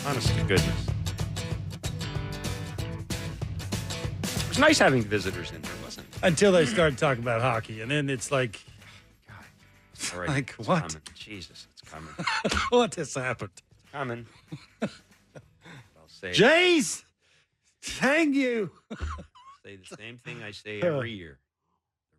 Honest to goodness. It was nice having visitors in there, wasn't it? Until they started talking about hockey, and then it's like, God. All right, like, it's what? Coming. Jesus, it's coming. what has happened? It's coming. I'll say Jays, hang you. say the same thing I say every year.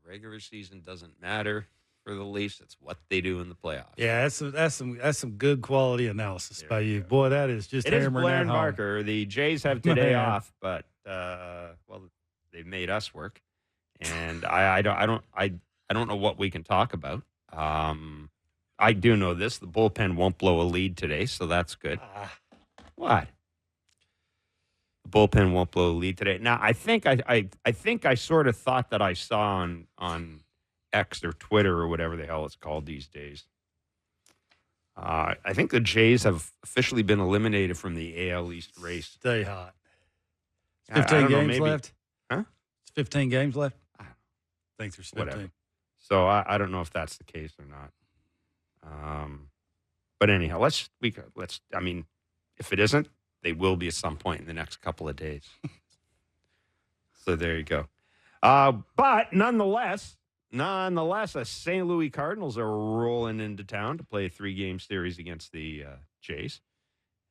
The regular season doesn't matter for the Leafs. It's what they do in the playoffs. Yeah, that's some good quality analysis by you. Boy, that is just It is hammering Blair that and home. Barker. The Jays have today Man. off, but well, they've made us work, and I don't know what we can talk about. I do know this: the bullpen won't blow a lead today, so that's good. What? The bullpen won't blow a lead today. Now, I think I sort of thought that I saw on X or Twitter or whatever the hell it's called these days. I think the Jays have officially been eliminated from the AL East race. Stay hot. I 15 don't know, games maybe- left? Huh? It's 15 games left? I think there's 15. Whatever. So I don't know if that's the case or not. But anyhow, let's. I mean, if it isn't, they will be at some point in the next couple of days. So there you go. But nonetheless, the St. Louis Cardinals are rolling into town to play a 3-game series against the Jays,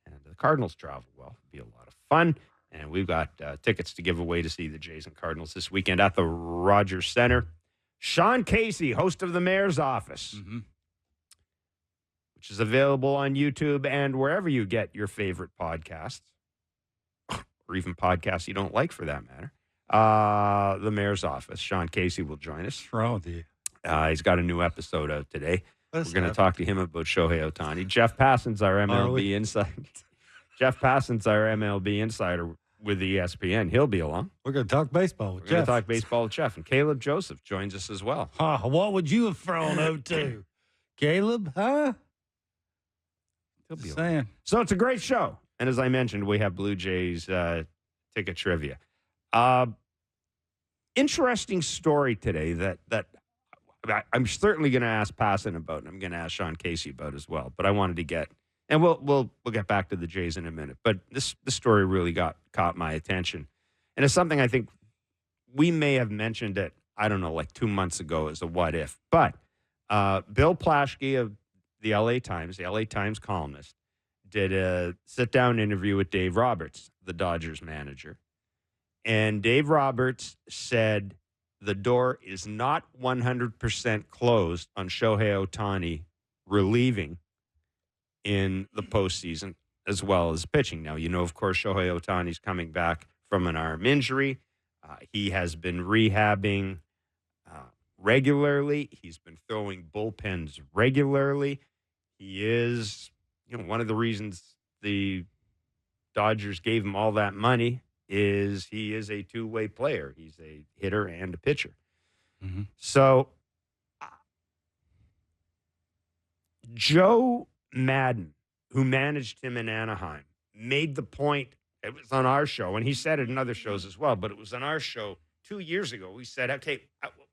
and the Cardinals travel well. It'll be a lot of fun. And we've got tickets to give away to see the Jays and Cardinals this weekend at the Rogers Center. Sean Casey, host of the Mayor's Office, which is available on YouTube and wherever you get your favorite podcasts, or even podcasts you don't like for that matter. The Mayor's Office. Sean Casey will join us. What's wrong with you? He's got a new episode out today. We're going to talk to him about Shohei Ohtani. Jeff Passan's our MLB insider. Jeff Passan's our MLB insider with ESPN. He'll be along. We're going to talk baseball with We're going Jeff. to talk baseball with Jeff. And Caleb Joseph joins us as well. What would you have thrown 0-2? Caleb, huh? He'll be Saying. along. So it's a great show. And as I mentioned, we have Blue Jays ticket trivia. Interesting story today that I'm certainly going to ask Passan about, and I'm going to ask Sean Casey about as well. But I wanted to get, and we'll get back to the Jays in a minute. But this story really caught my attention, and it's something I think we may have mentioned it. I don't know, like 2 months ago as a what if. But Bill Plaschke of the LA Times columnist, did a sit-down interview with Dave Roberts, the Dodgers manager. And Dave Roberts said the door is not 100% closed on Shohei Ohtani relieving in the postseason as well as pitching. Now, of course, Shohei Ohtani's coming back from an arm injury. He has been rehabbing regularly. He's been throwing bullpens regularly. He is, one of the reasons the Dodgers gave him all that money is he is a two-way player. He's a hitter and a pitcher. Mm-hmm. So Joe Madden, who managed him in Anaheim, made the point, it was on our show, and he said it in other shows as well, but it was on our show 2 years ago. We said, okay,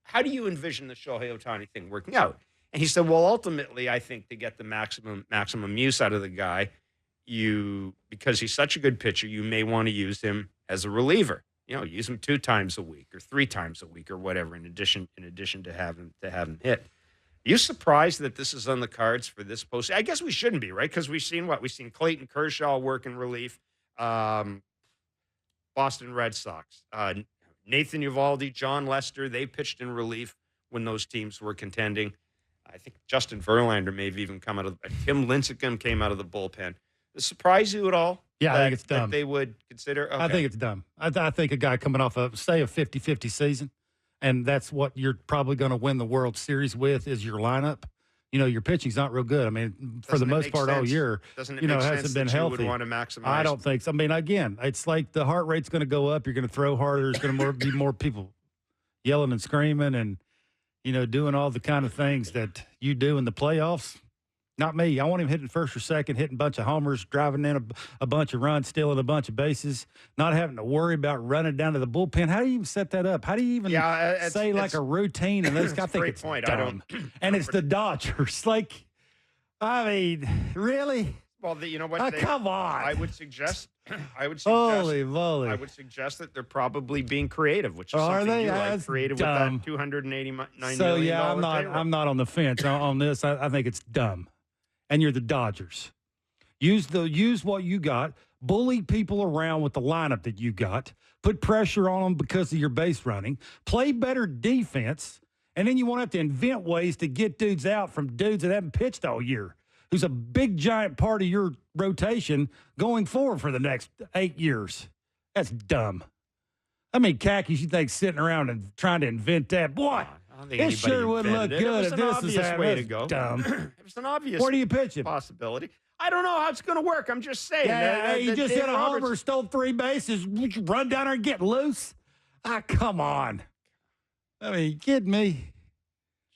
how do you envision the Shohei Ohtani thing working out? And he said, well, ultimately, I think to get the maximum use out of the guy, because he's such a good pitcher, you may want to use him as a reliever. Use him 2 times a week or 3 times a week or whatever, in addition to have him hit. Are you surprised that this is on the cards for this post? I guess we shouldn't be, right? Because we've seen Clayton Kershaw work in relief, Boston Red Sox, Nathan Eovaldi, John Lester, they pitched in relief when those teams were contending. I think Justin Verlander may have even come out of Tim Lincecum came out of the bullpen. Does it surprise you at all? Yeah, I think it's dumb. That they would consider? Okay. I think it's dumb. I think a guy coming off of, say, a 50-50 season, and that's what you're probably going to win the World Series with is your lineup. Your pitching's not real good. I mean, for the most part all year, doesn't it make sense hasn't been that you healthy. would want to maximize? I don't think so. I mean, again, it's like the heart rate's going to go up. You're going to throw harder. There's going to be more people yelling and screaming and, doing all the kind of things that you do in the playoffs. Not me. I want him hitting first or second, hitting a bunch of homers, driving in a bunch of runs, stealing a bunch of bases, not having to worry about running down to the bullpen. How do you even set that up? How do you even say like a routine? And those, I think it's point. Dumb. And it's the Dodgers. Really? Well, you know what? Come on. I would suggest. Holy moly. I would suggest that they're probably being creative, which is Are something they? you like. That's Creative dumb. with that $289 So, million yeah, payroll. I'm not on the fence on this. I think it's dumb. And you're the Dodgers. Use what you got. Bully people around with the lineup that you got. Put pressure on them because of your base running. Play better defense. And then you won't have to invent ways to get dudes out from dudes that haven't pitched all year, who's a big, giant part of your rotation going forward for the next 8 years. That's dumb. I mean, khakis, you think sitting around and trying to invent that. Boy, I don't think it anybody sure would look invented it. good It was if an this is obvious way to happening. go. Dumb. It was an obvious Where do you pitch him? possibility. I don't know how it's going to work. I'm just saying. Yeah, you just Dave hit a Roberts- homer, stole 3 bases, run down there and get loose. Come on. I mean, you kidding me?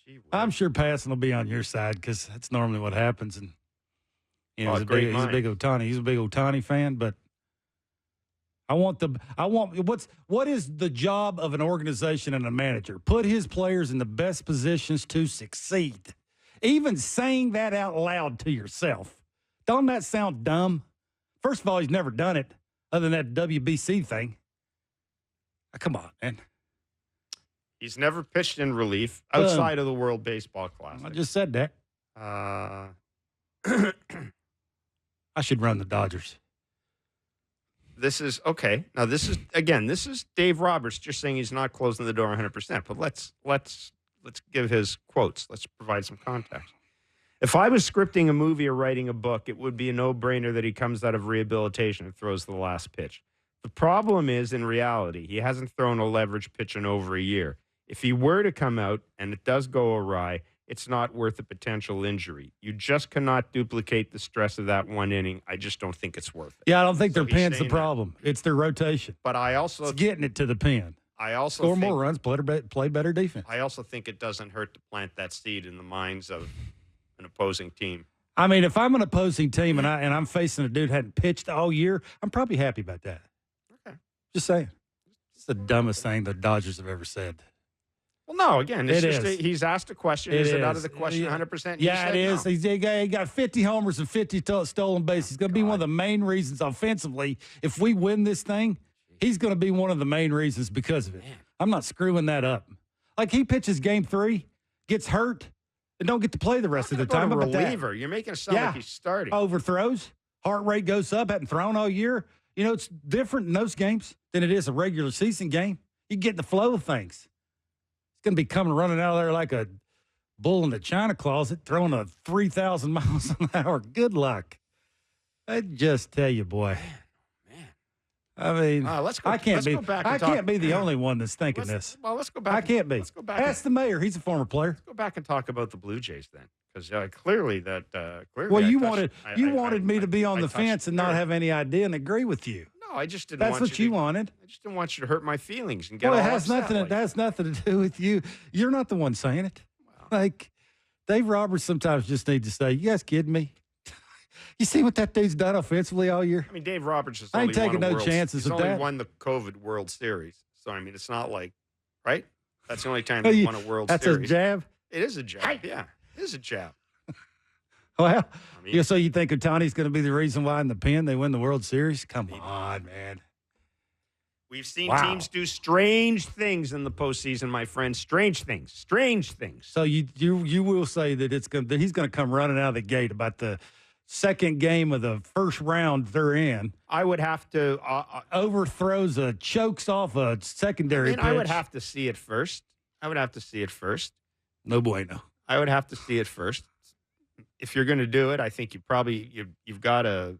Gee whiz. I'm sure Passan will be on your side because that's normally what happens. And you know, Oh, he's a great big Ohtani. He's a big Ohtani fan, but what is the job of an organization and a manager? Put his players in the best positions to succeed. Even saying that out loud to yourself. Don't that sound dumb? First of all, he's never done it other than that WBC thing. Come on, man. He's never pitched in relief outside of the World Baseball Classic. I just said that. I should run the Dodgers. This is okay. Now, this is Dave Roberts just saying he's not closing the door 100%. But let's give his quotes. Let's provide some context. If I was scripting a movie or writing a book, it would be a no-brainer that he comes out of rehabilitation and throws the last pitch. The problem is, in reality, he hasn't thrown a leverage pitch in over a year. If he were to come out and it does go awry, it's not worth a potential injury. You just cannot duplicate the stress of that one inning. I just don't think it's worth it. Yeah, I don't think So their he's pen's the saying that. problem. It's their rotation. But I also It's getting it to the pen. Score think, more runs, play better defense. I also think it doesn't hurt to plant that seed in the minds of an opposing team. I mean, if I'm an opposing team and I'm facing a dude who hadn't pitched all year, I'm probably happy about that. Okay. Just saying. It's the dumbest thing the Dodgers have ever said. Well, no, again, it's It just is. he's asked a question. Is it out of the question 100%? Yeah, it is. No. He got 50 homers and 50 stolen bases. He's going to be one of the main reasons offensively. If we win this thing, he's going to be one of the main reasons because of it. Man. I'm not screwing that up. Like he pitches game 3, gets hurt, and don't get to play the rest of the time. A How about that? reliever. You're making it sound like he's starting. Overthrows, heart rate goes up, hadn't thrown all year. You know, it's different in those games than it is a regular season game. You get in the flow of things. It's going to be coming running out of there like a bull in the china closet, throwing a 3,000 miles an hour. Good luck. I just tell you, boy. Man. I mean, Let's go. I can't let's be. Go back I and talk. can't be the only one that's thinking this. Well, let's go back. I can't be. Let's go back. Ask the mayor. He's a former player. Let's go back and talk about the Blue Jays then, because clearly that. Clearly Well, I you touched- wanted me to be on I the touched fence and not nerve. have any idea and agree with you. No, I just didn't. That's want what you to, wanted. I just didn't want you to hurt my feelings and get Well, it all has upset nothing. like It has nothing to do with you. You're not the one saying it. Wow. Like Dave Roberts sometimes just needs to say, "You guys kidding me?" You see what that dude's done offensively all year? I mean, Dave Roberts has I ain't only won taking a no World- chances he's with only that. won the COVID World Series, so I mean, it's not like, right? That's the only time Oh, he's won a World That's Series. a jab. It is a jab. Yeah, it is a jab. Well, I mean, so you think Ohtani's going to be the reason why in the pen they win the World Series? Come on, man. we've seen Wow. teams do strange things in the postseason, my friend. Strange things. Strange things. So you will say that that he's going to come running out of the gate about the second game of the first round they're in. I would have to. Overthrows chokes off a secondary pitch. I would have to see it first. No bueno. I would have to see it first. If you're going to do it, I think you've got to.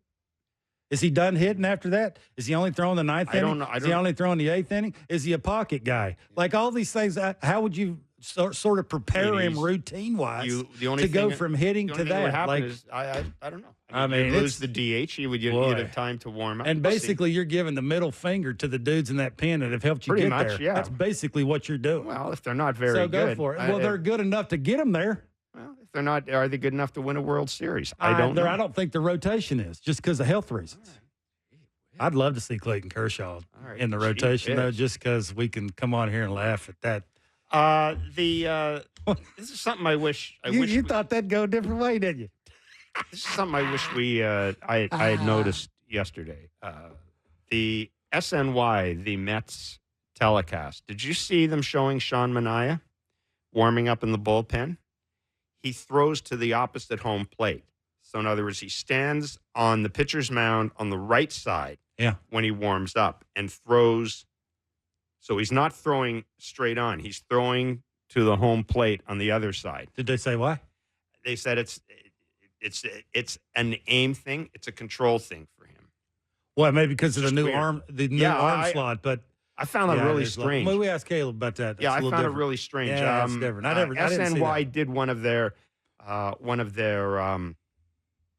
Is he done hitting after that? Is he only throwing the ninth inning? I don't know. Is he only throwing the eighth inning? Is he a pocket guy? Like all these things, how would you sort of prepare him routine-wise to go from hitting to that? Like, I don't know. I mean, you'd lose the DH. You'd have time to warm up. And We'll see. basically, you're giving the middle finger to the dudes in that pen that have helped you Pretty get much, there. yeah. That's basically what you're doing. Well, if they're not very so good, go for it. Well, they're good enough to get them there. Well, if they're not, are they good enough to win a World Series? I don't know. I don't think the rotation is just because of health reasons. I'd love to see Clayton Kershaw in the rotation, though, just because we can come on here and laugh at that. This is something I wish. You thought that'd go a different way, didn't you? This is something I wish I had noticed yesterday. The SNY, the Mets telecast. Did you see them showing Sean Manaea warming up in the bullpen? He throws to the opposite home plate. So in other words, he stands on the pitcher's mound on the right side when he warms up and throws. So he's not throwing straight on. He's throwing to the home plate on the other side. Did they say why? They said it's an aim thing. It's a control thing for him. Well, maybe because of the new weird. arm slot, but I found that really strange. Well, we asked Caleb about that. I found it really strange. Yeah, it's different. I didn't see SNY that. did one of their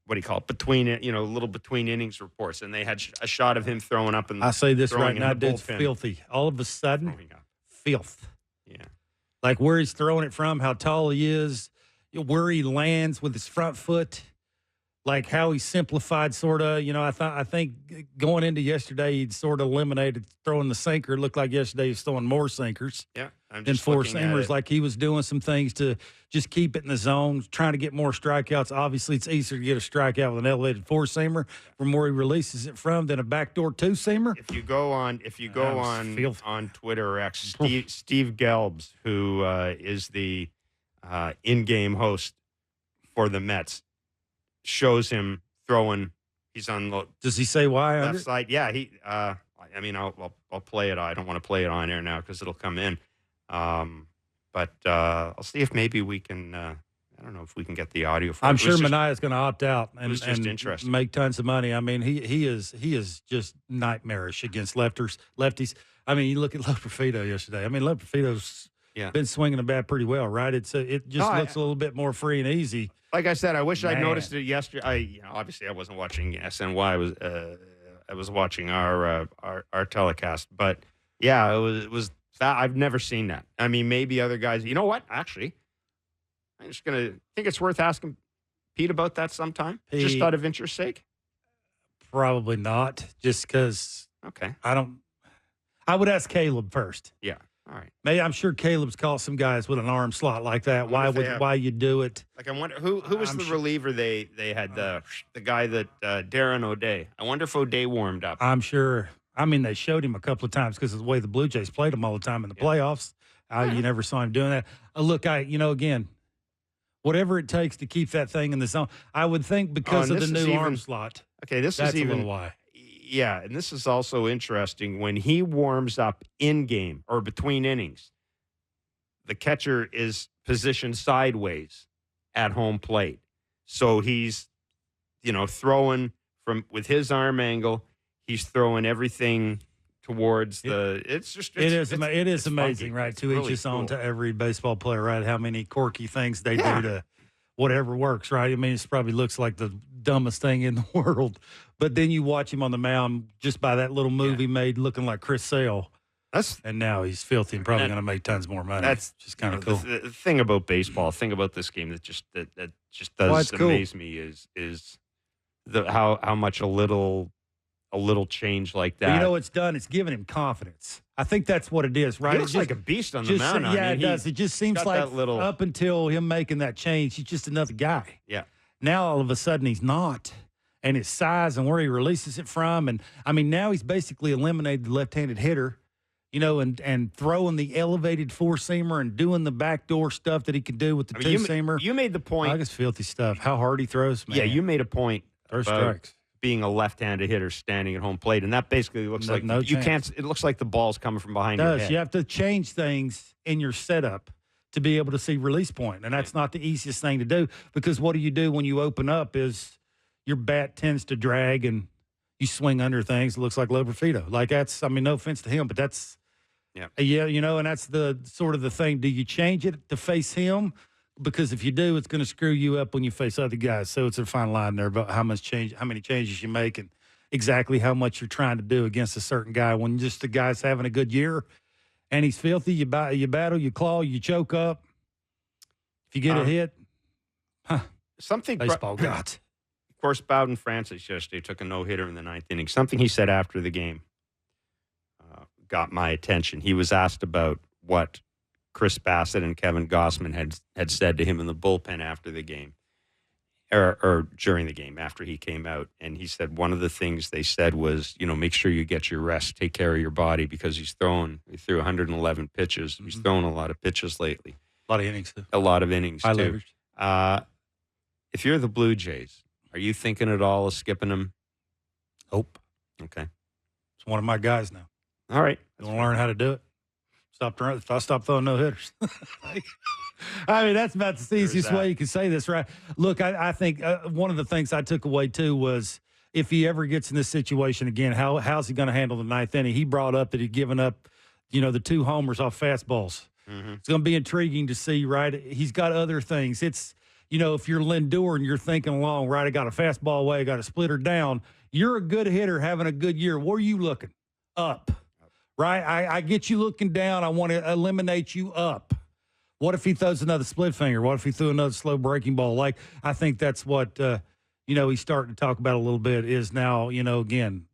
what do you call it? Little between innings reports, and they had a shot of him throwing up. I say this right now, dude's bullpen. filthy. All of a sudden, filth. Yeah. Like where he's throwing it from, how tall he is, where he lands with his front foot, like how he simplified sort of. I think going into yesterday, he'd sort of eliminated throwing the sinker. It looked like yesterday he was throwing more sinkers. Yeah. And four seamers, like he was doing some things to just keep it in the zone, trying to get more strikeouts. Obviously, it's easier to get a strikeout with an elevated four seamer from where he releases it from than a backdoor two seamer. If you go on Twitter or X, Steve Gelbs, who is the in-game host for the Mets, shows him throwing. He's on the. Does he say why? Left side. Yeah. He. I'll play it. I don't want to play it on air now because it'll come in. But I'll see if maybe we can. I don't know if we can get the audio. I'm sure Manaea is going to opt out and make tons of money. I mean, he is just nightmarish against lefties. I mean, you look at Loperfido yesterday. I mean, Loperfido's been swinging the bat pretty well, right? It just looks a little bit more free and easy. Like I said, I wish I'd noticed it yesterday. Obviously I wasn't watching SNY. I was watching our telecast, but yeah, it was. I've never seen that. I mean, maybe other guys. You know what? Actually, I'm just think it's worth asking Pete about that sometime, just out of interest's sake. Probably not, just because. Okay. I would ask Caleb first. Yeah. All right. Maybe I'm sure Caleb's caught some guys with an arm slot like that. Why you do it? Like I wonder who was the reliever they had the guy that Darren O'Day. I wonder if O'Day warmed up. I'm sure. I mean, they showed him a couple of times because of the way the Blue Jays played him all the time in the playoffs. You never saw him doing that. Look, again, whatever it takes to keep that thing in the zone. I would think because of the new arm slot. Okay, that's a little why. Yeah, and this is also interesting. When he warms up in game or between innings, the catcher is positioned sideways at home plate. So he's, throwing with his arm angle. He's throwing everything towards the. It is amazing, funky. right? It's 2 really inches on cool. to every baseball player, right? How many quirky things they do to whatever works, right? I mean, it probably looks like the dumbest thing in the world, but then you watch him on the mound just by that little move he made, looking like Chris Sale. And now he's filthy and probably going to make tons more money. That's just kind of cool. The thing about baseball, thing about this game that just does amaze me is how much a little change like that. But you know what's done? It's given him confidence. I think that's what it is, right? He looks like a beast on the mound. Yeah, it does. It just seems like up until him making that change, he's just another guy. Yeah. Now all of a sudden he's not. And his size and where he releases it from. And, I mean, now he's basically eliminated the left-handed hitter, and throwing the elevated four-seamer and doing the backdoor stuff that he can do with the two-seamer. You made the point. I guess filthy stuff. How hard he throws, man. Yeah, you made a point about strikes. Being a left-handed hitter standing at home plate, and that basically looks like you can't. It looks like the ball's coming from behind your head. You have to change things in your setup to be able to see release point, and that's not the easiest thing to do because what do you do when you open up is your bat tends to drag and you swing under things. It looks like Loperfido. Like that's, I mean, no offense to him, but that's, and that's the sort of the thing. Do you change it to face him? Because if you do, it's going to screw you up when you face other guys. So it's a fine line there about how many changes you make and exactly how much you're trying to do against a certain guy. When just the guy's having a good year and he's filthy, you battle, you claw, you choke up. If you get a hit, baseball gods. Of course, Bowden Francis yesterday took a no-hitter in the ninth inning. Something he said after the game got my attention. He was asked about what Chris Bassett and Kevin Gossman had said to him in the bullpen after the game. or during the game after he came out. And he said one of the things they said was, make sure you get your rest, take care of your body, because he threw 111 pitches. He's thrown a lot of pitches lately. A lot of innings, too. A lot of innings, High too. leverage. If you're the Blue Jays, are you thinking at all of skipping him? Nope. Okay. It's one of my guys now. All right. You want to learn how to do it? If I stop throwing no hitters. I mean, that's about the easiest way you can say this, right? Look, I think one of the things I took away, too, was if he ever gets in this situation again, how's he going to handle the ninth inning? He brought up that he'd given up, the 2 homers off fastballs. Mm-hmm. It's going to be intriguing to see, right? He's got other things. It's, if you're Lindor and you're thinking along, right, I got a fastball away, I got a splitter down. You're a good hitter having a good year. Where are you looking? Up. Right? I get you looking down. I want to eliminate you up. What if he throws another split finger? What if he threw another slow breaking ball? Like, I think that's what, he's starting to talk about a little bit is now, again,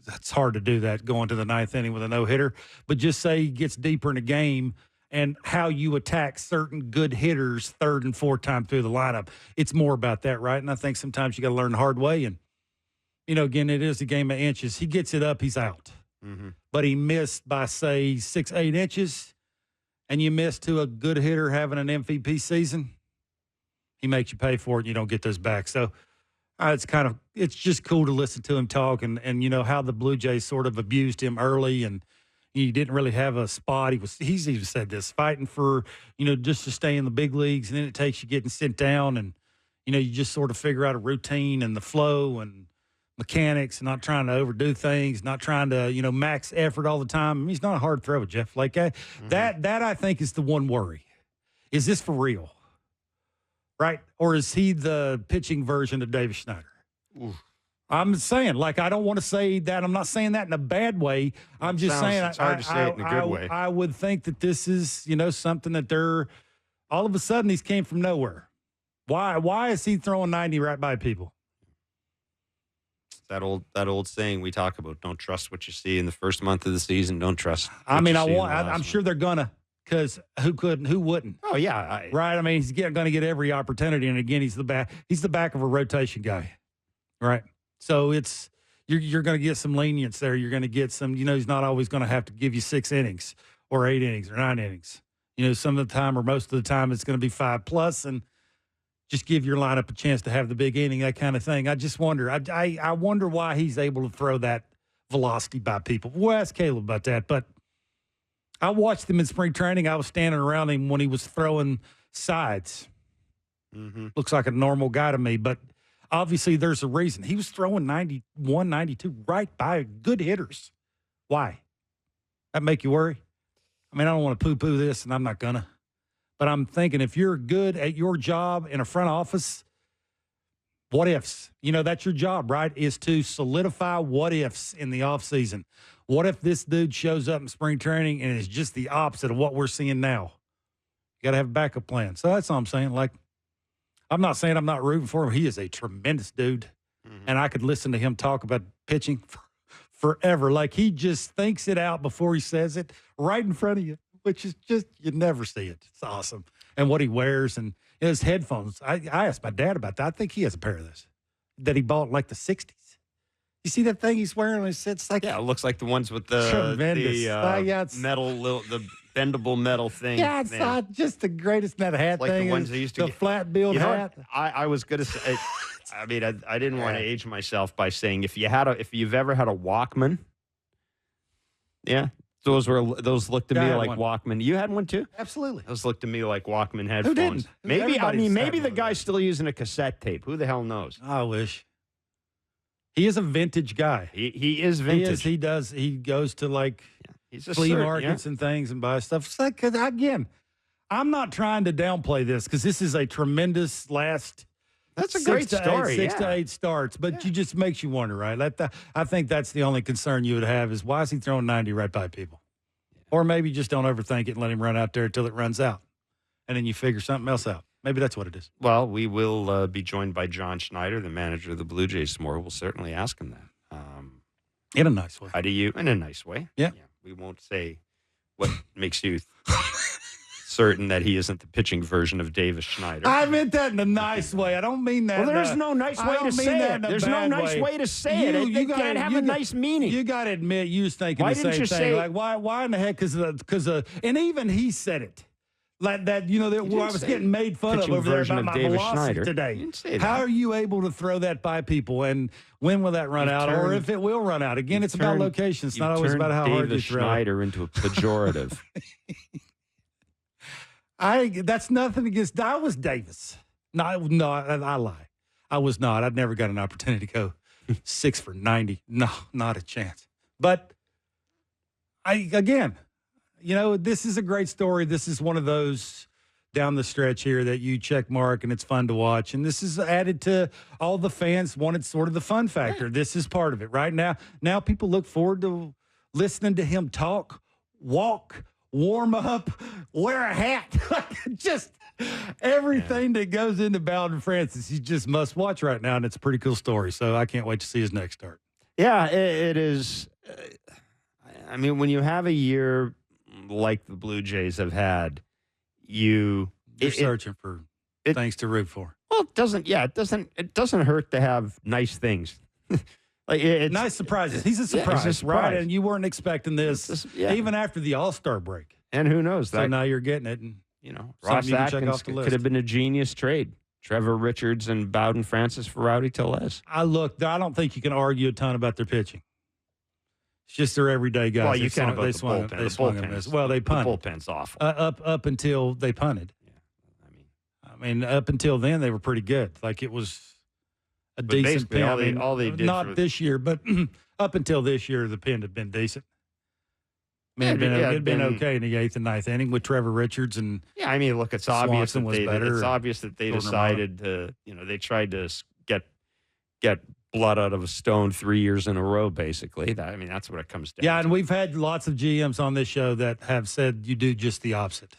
it's hard to do that going to the ninth inning with a no-hitter. But just say he gets deeper in the game and how you attack certain good hitters third and fourth time through the lineup. It's more about that, right? And I think sometimes you got to learn the hard way. And, again, it is a game of inches. He gets it up, he's out. Mm-hmm. But he missed by, say, 6-8 inches, and you missed to a good hitter having an MVP season, he makes you pay for it, and you don't get those back. So it's just cool to listen to him talk and how the Blue Jays sort of abused him early, and he didn't really have a spot. He's even said this, fighting for, just to stay in the big leagues, and then it takes you getting sent down, and, you just sort of figure out a routine and the flow and mechanics, and not trying to overdo things, not trying to, max effort all the time. I mean, he's not a hard thrower, Jeff. Like that I think is the one worry. Is this for real? Right? Or is he the pitching version of David Schneider? Oof. I'm saying, I don't want to say that. I'm not saying that in a bad way. I'm just saying it's hard to say it in a good way. I would think that this is, something that they're all of a sudden he's came from nowhere. Why is he throwing 90 right by people? That old saying we talk about: don't trust what you see in the first month of the season. Don't trust. I'm sure they're gonna, because who wouldn't? Oh yeah, right. I mean, he's going to get every opportunity, and again, he's the back of a rotation guy, right? So it's you're going to get some lenience there. You're going to get some. He's not always going to have to give you 6 innings or 8 innings or 9 innings. Some of the time or most of the time it's going to be 5+, and just give your lineup a chance to have the big inning, that kind of thing. I just wonder. I wonder why he's able to throw that velocity by people. We'll ask Caleb about that. But I watched him in spring training. I was standing around him when he was throwing sides. Mm-hmm. Looks like a normal guy to me. But obviously there's a reason. He was throwing 91, 92 right by good hitters. Why? That make you worry? I mean, I don't want to poo-poo this, and I'm not going to. But I'm thinking if you're good at your job in a front office, what ifs? That's your job, right, is to solidify what ifs in the offseason. What if this dude shows up in spring training and is just the opposite of what we're seeing now? You got to have a backup plan. So that's all I'm saying. I'm not saying I'm not rooting for him. He is a tremendous dude. Mm-hmm. And I could listen to him talk about pitching forever. He just thinks it out before he says it right in front of you. Which is just, you never see it. It's awesome. And what he wears and his headphones. I asked my dad about that. I think he has a pair of those that he bought in the 60s. You see that thing he's wearing? It's like, yeah, it looks like the ones with the metal, the bendable metal thing. Yeah, it's not just the greatest net hat like thing. The ones they used to the flat build hat. I was going to say, I didn't want to age myself by saying if you've ever had a Walkman, yeah. Those looked to me like Walkman. You had one too? Absolutely. Those looked to me like Walkman headphones. Who didn't? Maybe the guy's still using a cassette tape. Who the hell knows? I wish. He is a vintage guy. He is vintage. He does. He goes to flea markets and things and buys stuff. It's because again, I'm not trying to downplay this because this is a tremendous last. That's a great story. 6 to 8 starts, but you just makes you wonder, right? I think that's the only concern you would have is why is he throwing 90 right by people? Or maybe just don't overthink it and let him run out there until it runs out. And then you figure something else out. Maybe that's what it is. Well, we will be joined by John Schneider, the manager of the Blue Jays, tomorrow. We'll certainly ask him that. In a nice way. In a nice way. Yeah. We won't say what makes you certain that he isn't the pitching version of Davis Schneider. I meant that in a nice way. I don't mean that. Well, there's no nice way to say it. There's no nice way to say it. It can't have a nice meaning. You got to admit, you was thinking the same thing. Like, why in the heck? Because and even he said it. Like that, where I was getting made fun of over there about my velocity today. How are you able to throw that by people, and when will that run out, or if it will run out? Again, it's about location. It's not always about how hard you throw. Schneider into a pejorative. That's nothing against. I was Davis. No, I lie. I was not. I'd never got an opportunity to go 6 for 90. No, not a chance. But this is a great story. This is one of those down the stretch here that you check mark, and it's fun to watch. And this is added to all the fans wanted sort of the fun factor. This is part of it right now. Now people look forward to listening to him talk, walk, warm up, wear a hat. Just everything that goes into Bowden Francis, you just must watch right now, and it's a pretty cool story. So I can't wait to see his next start. Yeah, it is. I mean, when you have a year like the Blue Jays have had, you're searching for things to root for. Well, it doesn't hurt to have nice things. Nice surprises. He's a surprise, right? And you weren't expecting this even after the All-Star break. And who knows? So now you're getting it. And, Ross Atkins could have been a genius trade. Trevor Richards and Bowden Francis for Rowdy Tellez. I don't think you can argue a ton about their pitching. It's just their everyday guys. Well, you can about the bullpen. Well, they punted. The bullpen's awful. Up until they punted. Yeah. I mean, up until then, they were pretty good. Like, it was a decent pen. All they did not this year, but up until this year, the pen had been decent. It had been okay in the 8th and 9th inning with Trevor Richards and look, it's obvious that they Jordan decided to, they tried to get blood out of a stone 3 years in a row, basically. That's what it comes down to. Yeah, and we've had lots of GMs on this show that have said you do just the opposite.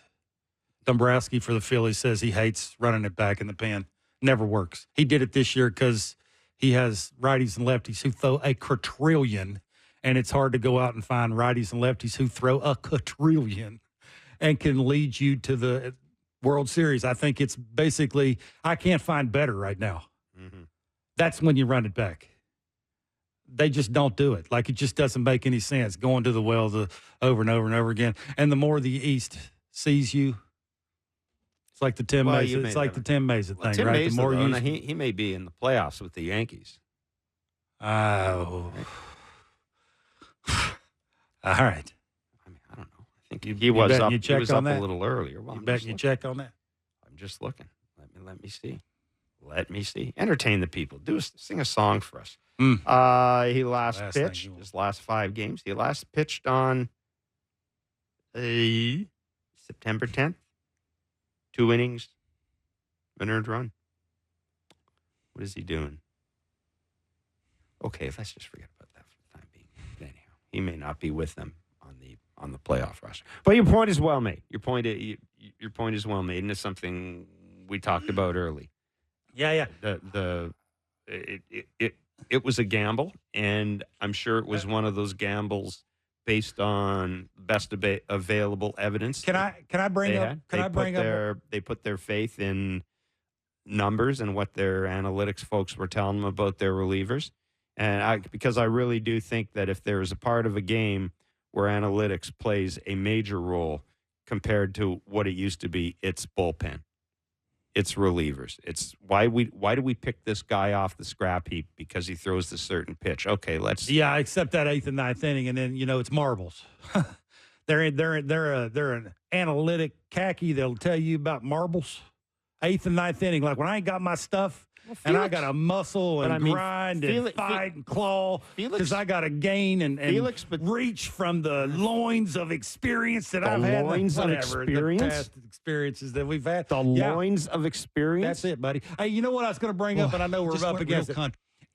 Dombrowski for the Phillies says he hates running it back in the pen. Never works. He did it this year because he has righties and lefties who throw a quadrillion. And it's hard to go out and find righties and lefties who throw a quadrillion and can lead you to the World Series. I think it's basically, I can't find better right now. Mm-hmm. That's when you run it back. They just don't do it. Like, it just doesn't make any sense going to the well over and over and over again. And the more the East sees you, it's like the Tim Mesa. It's like the Tim Mesa thing, Tim right? Mesa, the more he may be in the playoffs with the Yankees. Oh. All right. I don't know. I think he was up a little earlier. Well, you bet you check on that? I'm just looking. Let me see. Let me see. Entertain the people. Sing a song for us. He last pitched his last 5 games. He last pitched on September 10th. 2 innings, an earned run. What is he doing? Okay, let's just forget about that for the time being. Anyhow, he may not be with them on the playoff roster. But your point is well made. Your point is well made, and it's something we talked about early. Yeah. It was a gamble, and I'm sure it was one of those gambles based on best available evidence. Can I bring up? They put their faith in numbers and what their analytics folks were telling them about their relievers, and because I really do think that if there is a part of a game where analytics plays a major role compared to what it used to be, it's bullpen. It's relievers. It's why do we pick this guy off the scrap heap because he throws the certain pitch? Okay, except that 8th and 9th inning, and then it's marbles. they're an analytic khaki that'll tell you about marbles. 8th and 9th inning, like when I ain't got my stuff. And I got to muscle and grind and fight and claw because I got to gain and reach from the loins of experience that I've had. The past experiences that we've had. Loins of experience? That's it, buddy. Hey, you know what I was going to bring up, and I know we're up against it.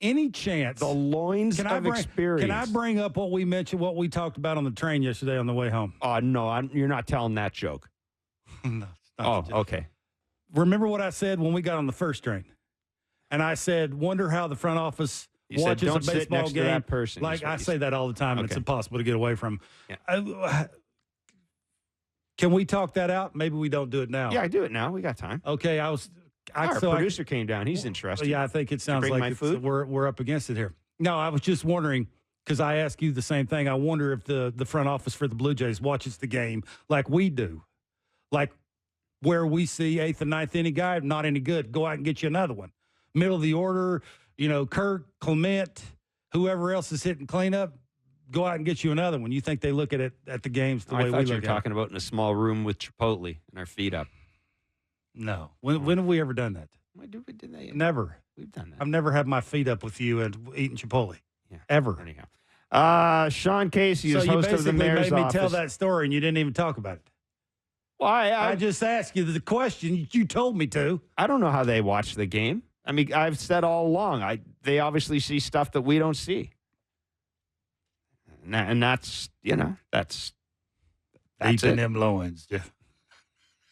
Any chance? The loins of experience. Can I bring up what we mentioned, what we talked about on the train yesterday on the way home? No, you're not telling that joke. No. It's not okay. Remember what I said when we got on the first train? And I said, wonder how the front office watches a baseball game. To that person, like I say that all the time, and it's impossible to get away from. Yeah. Can we talk that out? Maybe we don't do it now. Yeah, I do it now. We got time. Okay, Our producer came down. He's interested. Yeah, I think it sounds bring my like food? we're up against it here. No, I was just wondering, because I asked you the same thing. I wonder if the front office for the Blue Jays watches the game like we do. Like where we see 8th and 9th inning guy, not any good, go out and get you another one. Middle of the order, Kirk, Clement, whoever else is hitting cleanup, go out and get you another one. You think they look at it at the games the way we look at it? I thought you were talking about in a small room with Chipotle and our feet up. No. When have we ever done that? Did they? Never. We've done that. I've never had my feet up with you and eating Chipotle. Yeah. Ever. Anyhow. Sean Casey is host of the Mayor's Office. So you basically made me tell that story and you didn't even talk about it. Well, I just asked you the question. You told me to. I don't know how they watch the game. I mean, I've said all along, they obviously see stuff that we don't see. And that's, that's deep in it. them loins, Jeff.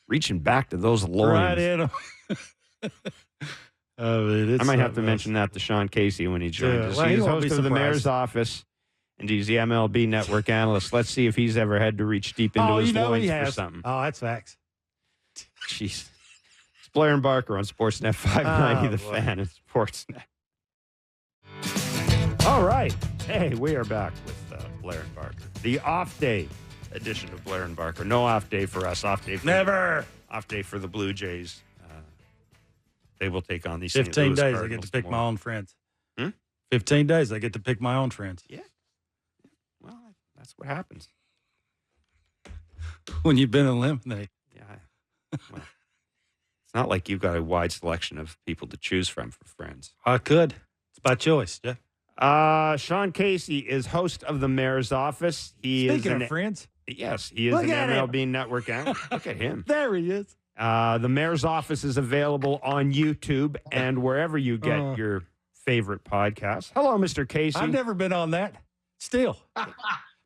Reaching back to those loins. Right in them. I might have to mention that to Sean Casey when he joins us. Well, he's host of the Mayor's Office, and he's the MLB Network analyst. Let's see if he's ever had to reach deep into his loins for something. Oh, that's facts. Jeez. It's Blair and Barker on Sportsnet 590, The Fan and Sportsnet. All right. Hey, we are back with Blair and Barker. The off-day edition of Blair and Barker. No off day for us. Off day for the Blue Jays. They will take on these 15 days. I get to pick my own friends. 15 days. I get to pick my own friends. Yeah. Well, that's what happens when you've been eliminated. Yeah. Well, it's not like you've got a wide selection of people to choose from for friends. I could. It's by choice. Yeah. Sean Casey is host of the Mayor's Office. Speaking of friends. Yes, he is an MLB Network analyst. Look at him. There he is. The Mayor's Office is available on YouTube and wherever you get your favorite podcasts. Hello, Mr. Casey. I've never been on that. Still.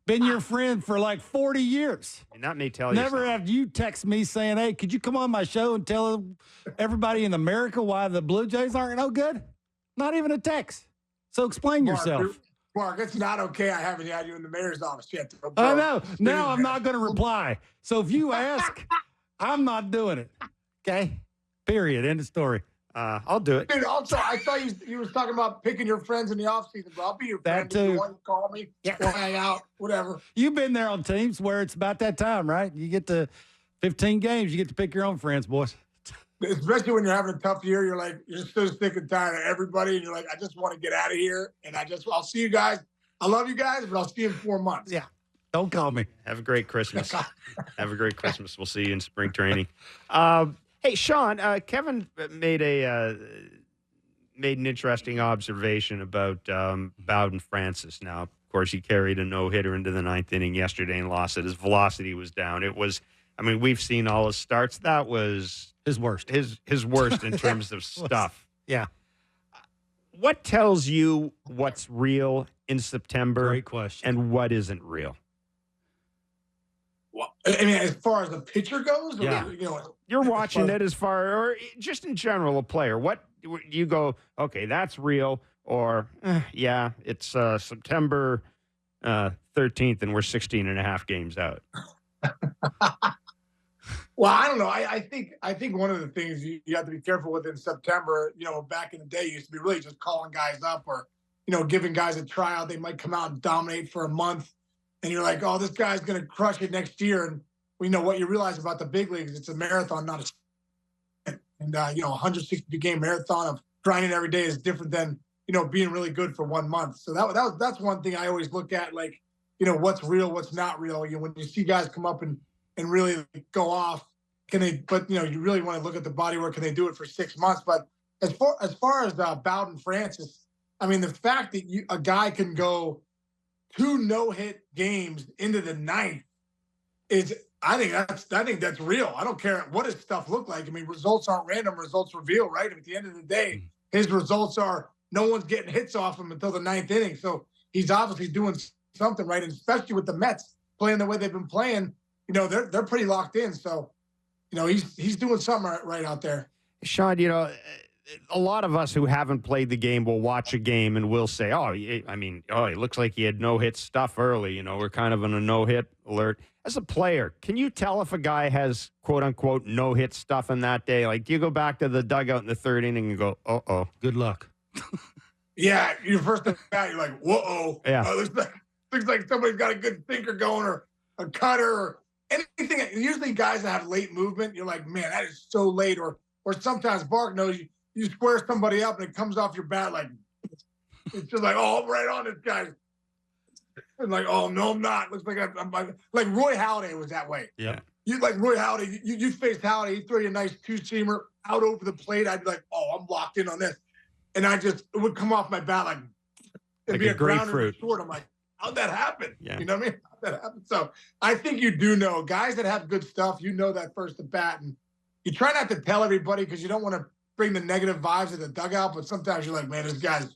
Been your friend for like 40 years. And that may tell you Never have you text me saying, hey, could you come on my show and tell everybody in America why the Blue Jays aren't no good? Not even a text. So explain yourself. Mark, it's not okay. I haven't had you in the Mayor's office yet. I know. Now I'm not going to reply. So if you ask, I'm not doing it. Okay? Period. End of story. I'll do it. Dude, also, I thought you was talking about picking your friends in the offseason, but I'll be your friend. That too. You want to call me, we'll hang out, whatever. You've been there on teams where it's about that time, right? You get to 15 games, you get to pick your own friends, boys. Especially when you're having a tough year, you're so sick and tired of everybody, and you're like, I just want to get out of here, and I'll see you guys. I love you guys, but I'll see you in 4 months. Yeah. Don't call me. Have a great Christmas. Have a great Christmas. We'll see you in spring training. Hey, Sean, Kevin made an interesting observation about Bowden Francis. Now, of course, he carried a no-hitter into the 9th inning yesterday and lost it. His velocity was down. We've seen all his starts. That was his worst. His worst in terms of stuff. Yeah. What tells you what's real in September? Great question. And what isn't real? Well, as far as the pitcher goes, yeah. You're watching it or just in general, a player. What you go, okay, that's real, or yeah, it's September 13th, and we're 16 and a half games out. Well, I don't know. I think one of the things you have to be careful with in September, back in the day, used to be really just calling guys up or, giving guys a tryout. They might come out and dominate for a month. And you're like, oh, this guy's going to crush it next year. And what you realize about the big leagues, it's a marathon, not a and 162-game marathon of grinding every day is different than, being really good for 1 month. So that's one thing I always look at, what's real, what's not real. When you see guys come up and really go off, can they, but you really want to look at the body work. Can they do it for 6 months? But as far as Bowden Francis, the fact that a guy can go 2 no-hit games into the 9th I think that's real. I don't care what his stuff look like. Results aren't random. Results reveal, right? At the end of the day, his results are no one's getting hits off him until the 9th inning. So he's obviously doing something right, and especially with the Mets playing the way they've been playing, they're pretty locked in. So, he's doing something right out there. Sean, a lot of us who haven't played the game will watch a game and we'll say, it looks like he had no-hit stuff early. We're kind of on a no-hit alert. As a player, can you tell if a guy has, quote-unquote, no-hit stuff in that day? Like, do you go back to the dugout in the third inning and go, uh-oh? Good luck. Yeah, you're first at bat, you're like, whoa. Yeah. Looks like somebody's got a good thinker going or a cutter or anything. Usually guys that have late movement, you're like, man, that is so late. Or sometimes Bark knows you square somebody up and it comes off your bat like, it's just like, oh, I'm right on this guy. And like, oh, no, I'm not. Looks like I'm like Roy Halladay was that way. Yeah. You like Roy Halladay, you faced Halladay, he'd throw you a nice two-seamer out over the plate. I'd be like, oh, I'm locked in on this. And it would come off my bat like it'd be a grapefruit. Short. I'm like, how'd that happen? Yeah. You know what I mean? How'd that happen? So I think you do know guys that have good stuff. That first at bat, and you try not to tell everybody because you don't want to bring the negative vibes to the dugout. But sometimes you're like, man, this guy's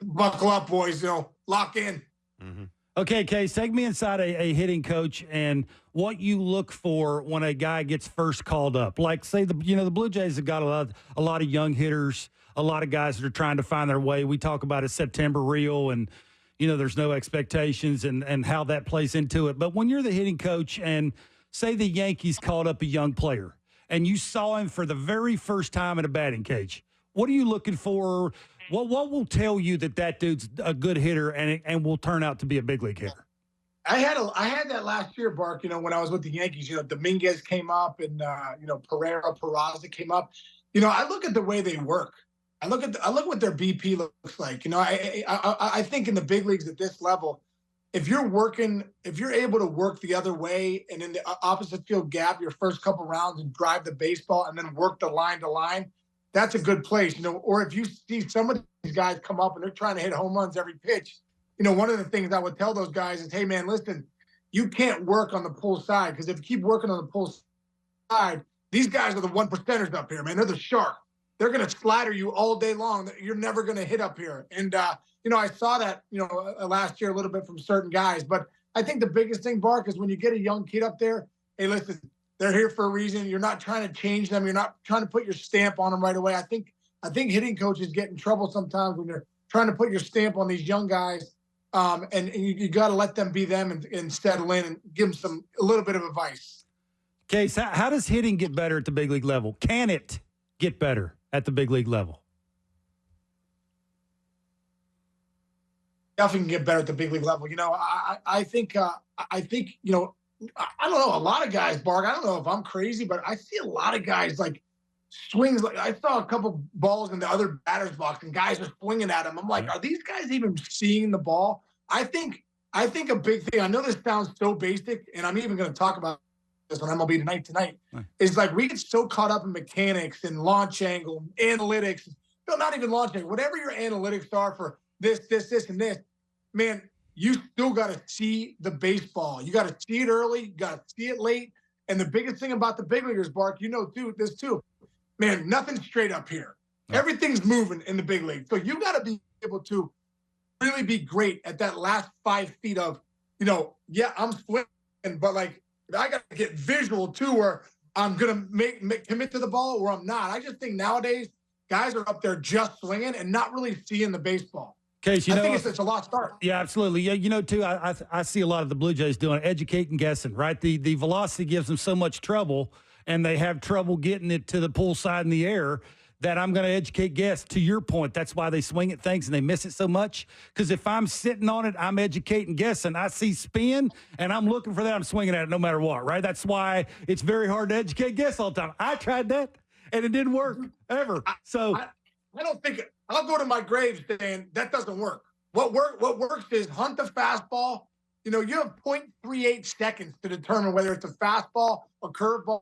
buckle up, boys. Lock in. Mm-hmm. Okay, Case, take me inside a hitting coach and what you look for when a guy gets first called up. Like, say the Blue Jays have got a lot of young hitters. A lot of guys that are trying to find their way. We talk about a September reel and, there's no expectations and how that plays into it. But when you're the hitting coach and say the Yankees called up a young player and you saw him for the very first time in a batting cage, what are you looking for? What will tell you that dude's a good hitter and will turn out to be a big league hitter? I had that last year, Bark, when I was with the Yankees. Dominguez came up and, Peraza came up. I look at the way they work. I look what their BP looks like. I think in the big leagues at this level, if you're able to work the other way and in the opposite field gap your first couple rounds and drive the baseball and then work the line to line, that's a good place. Or if you see some of these guys come up and they're trying to hit home runs every pitch, one of the things I would tell those guys is, hey man, listen, you can't work on the pull side because if you keep working on the pull side, these guys are the 1%ers up here, man. They're the shark. They're going to slider you all day long. You're never going to hit up here. And, I saw that, last year a little bit from certain guys. But I think the biggest thing, Bark, is when you get a young kid up there, hey, listen, they're here for a reason. You're not trying to change them. You're not trying to put your stamp on them right away. I think hitting coaches get in trouble sometimes when you're trying to put your stamp on these young guys. And you got to let them be them and settle in and give them a little bit of advice. Case, how does hitting get better at the big league level? Can it get better at the big league level? Definitely can get better at the big league level. I think, I don't know, a lot of guys, Bark, I don't know if I'm crazy, but I see a lot of guys like swings. Like I saw a couple balls in the other batter's box and guys are swinging at them. I'm like, are these guys even seeing the ball? I think a big thing, I know this sounds so basic, and I'm even going to talk about this on MLB tonight, is like we get so caught up in mechanics and launch angle, analytics, not even launch angle, whatever your analytics are for this, and this, man, you still got to see the baseball. You got to see it early, you got to see it late. And the biggest thing about the big leaguers, Bark, this too, man, nothing's straight up here. Everything's moving in the big league. So you got to be able to really be great at that last 5 feet of, I'm swinging, but like, I got to get visual too, where I'm going to commit to the ball or I'm not. I just think nowadays guys are up there just swinging and not really seeing the baseball. Case, I think it's a lost art. Yeah, absolutely. Yeah, too, I see a lot of the Blue Jays doing educate and guessing, right? The velocity gives them so much trouble, and they have trouble getting it to the pull side in the air that I'm going to educate guess. To your point, that's why they swing at things and they miss it so much. Because if I'm sitting on it, I'm educating guessing. I see spin, and I'm looking for that. I'm swinging at it no matter what, right? That's why it's very hard to educate guess all the time. I tried that, and it didn't work ever. I don't think I'll go to my grave saying that doesn't work. What works is hunt the fastball. You have 0.38 seconds to determine whether it's a fastball, a curveball,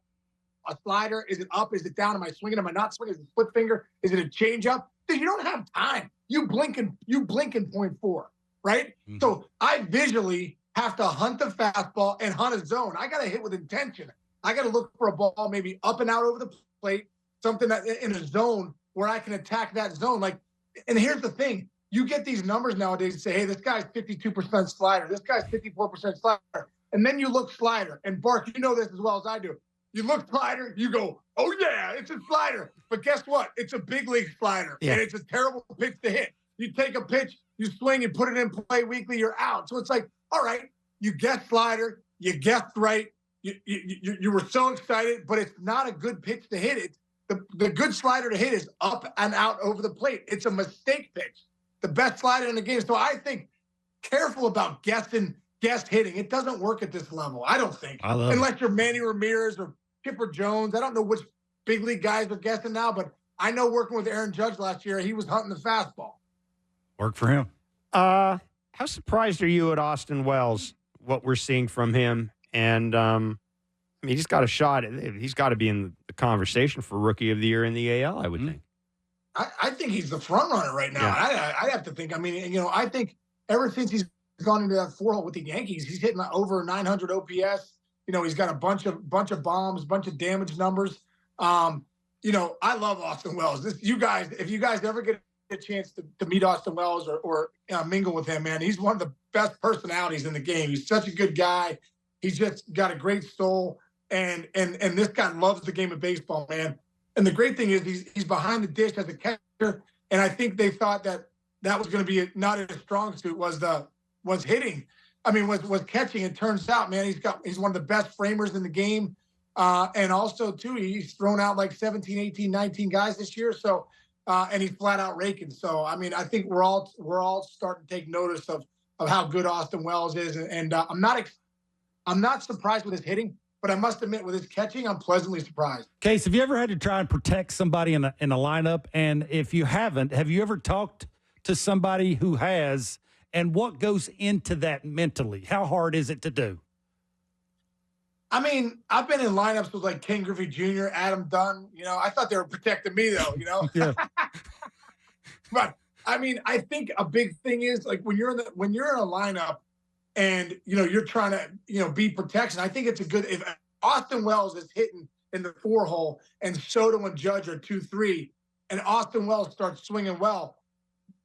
a slider. Is it up? Is it down? Am I swinging? Am I not swinging? Is it a split finger? Is it a changeup? Dude, you don't have time. You blink in 0.4, right? Mm-hmm. So I visually have to hunt the fastball and hunt a zone. I got to hit with intention. I got to look for a ball maybe up and out over the plate, something that in a zone where I can attack that zone. And here's the thing. You get these numbers nowadays and say, hey, this guy's 52% slider. This guy's 54% slider. And then you look slider. And Bark, you know this as well as I do. You look slider, you go, oh yeah, it's a slider. But guess what? It's a big league slider, and it's a terrible pitch to hit. You take a pitch, you swing and put it in play weekly, you're out. So it's like, all right, you guessed slider, you guessed right, you were so excited, but it's not a good pitch to hit. It the good slider to hit is up and out over the plate. It's a mistake pitch, the best slider in the game. So I think careful about guess hitting. It doesn't work at this level. I don't think, unless you're Manny Ramirez or Chipper Jones. I don't know which big league guys are guessing now, but I know working with Aaron Judge last year, he was hunting the fastball. Worked for him. How surprised are you at Austin Wells, what we're seeing from him? And, I mean, he's got a shot. He's got to be in the conversation for Rookie of the Year in the AL, I would think. I think he's the front runner right now. Yeah. I have to think. I mean, I think ever since he's gone into that 4-hole with the Yankees, he's hitting over 900 OPS. He's got a bunch of bombs, bunch of damage numbers. I love Austin Wells. If you guys ever get a chance to meet Austin Wells or mingle with him, man, he's one of the best personalities in the game. He's such a good guy. He's just got a great soul, and this guy loves the game of baseball, man. And the great thing is he's behind the dish as a catcher, and I think they thought that was going to be not his strong suit was hitting. I mean, was catching. It turns out, man, he's one of the best framers in the game. And also, too, he's thrown out like 17, 18, 19 guys this year. So, and he's flat out raking. So, I mean, I think we're all starting to take notice of how good Austin Wells is. And I'm not surprised with his hitting, but I must admit with his catching, I'm pleasantly surprised. Case, have you ever had to try and protect somebody in a lineup? And if you haven't, have you ever talked to somebody who has? And what goes into that mentally? How hard is it to do? I mean, I've been in lineups with like Ken Griffey Jr., Adam Dunn. I thought they were protecting me though. Yeah. But I mean, I think a big thing is like when you're in a lineup, and you're trying to be protection. I think it's a good if Austin Wells is hitting in the 4-hole and Soto and Judge are 2-3, and Austin Wells starts swinging well.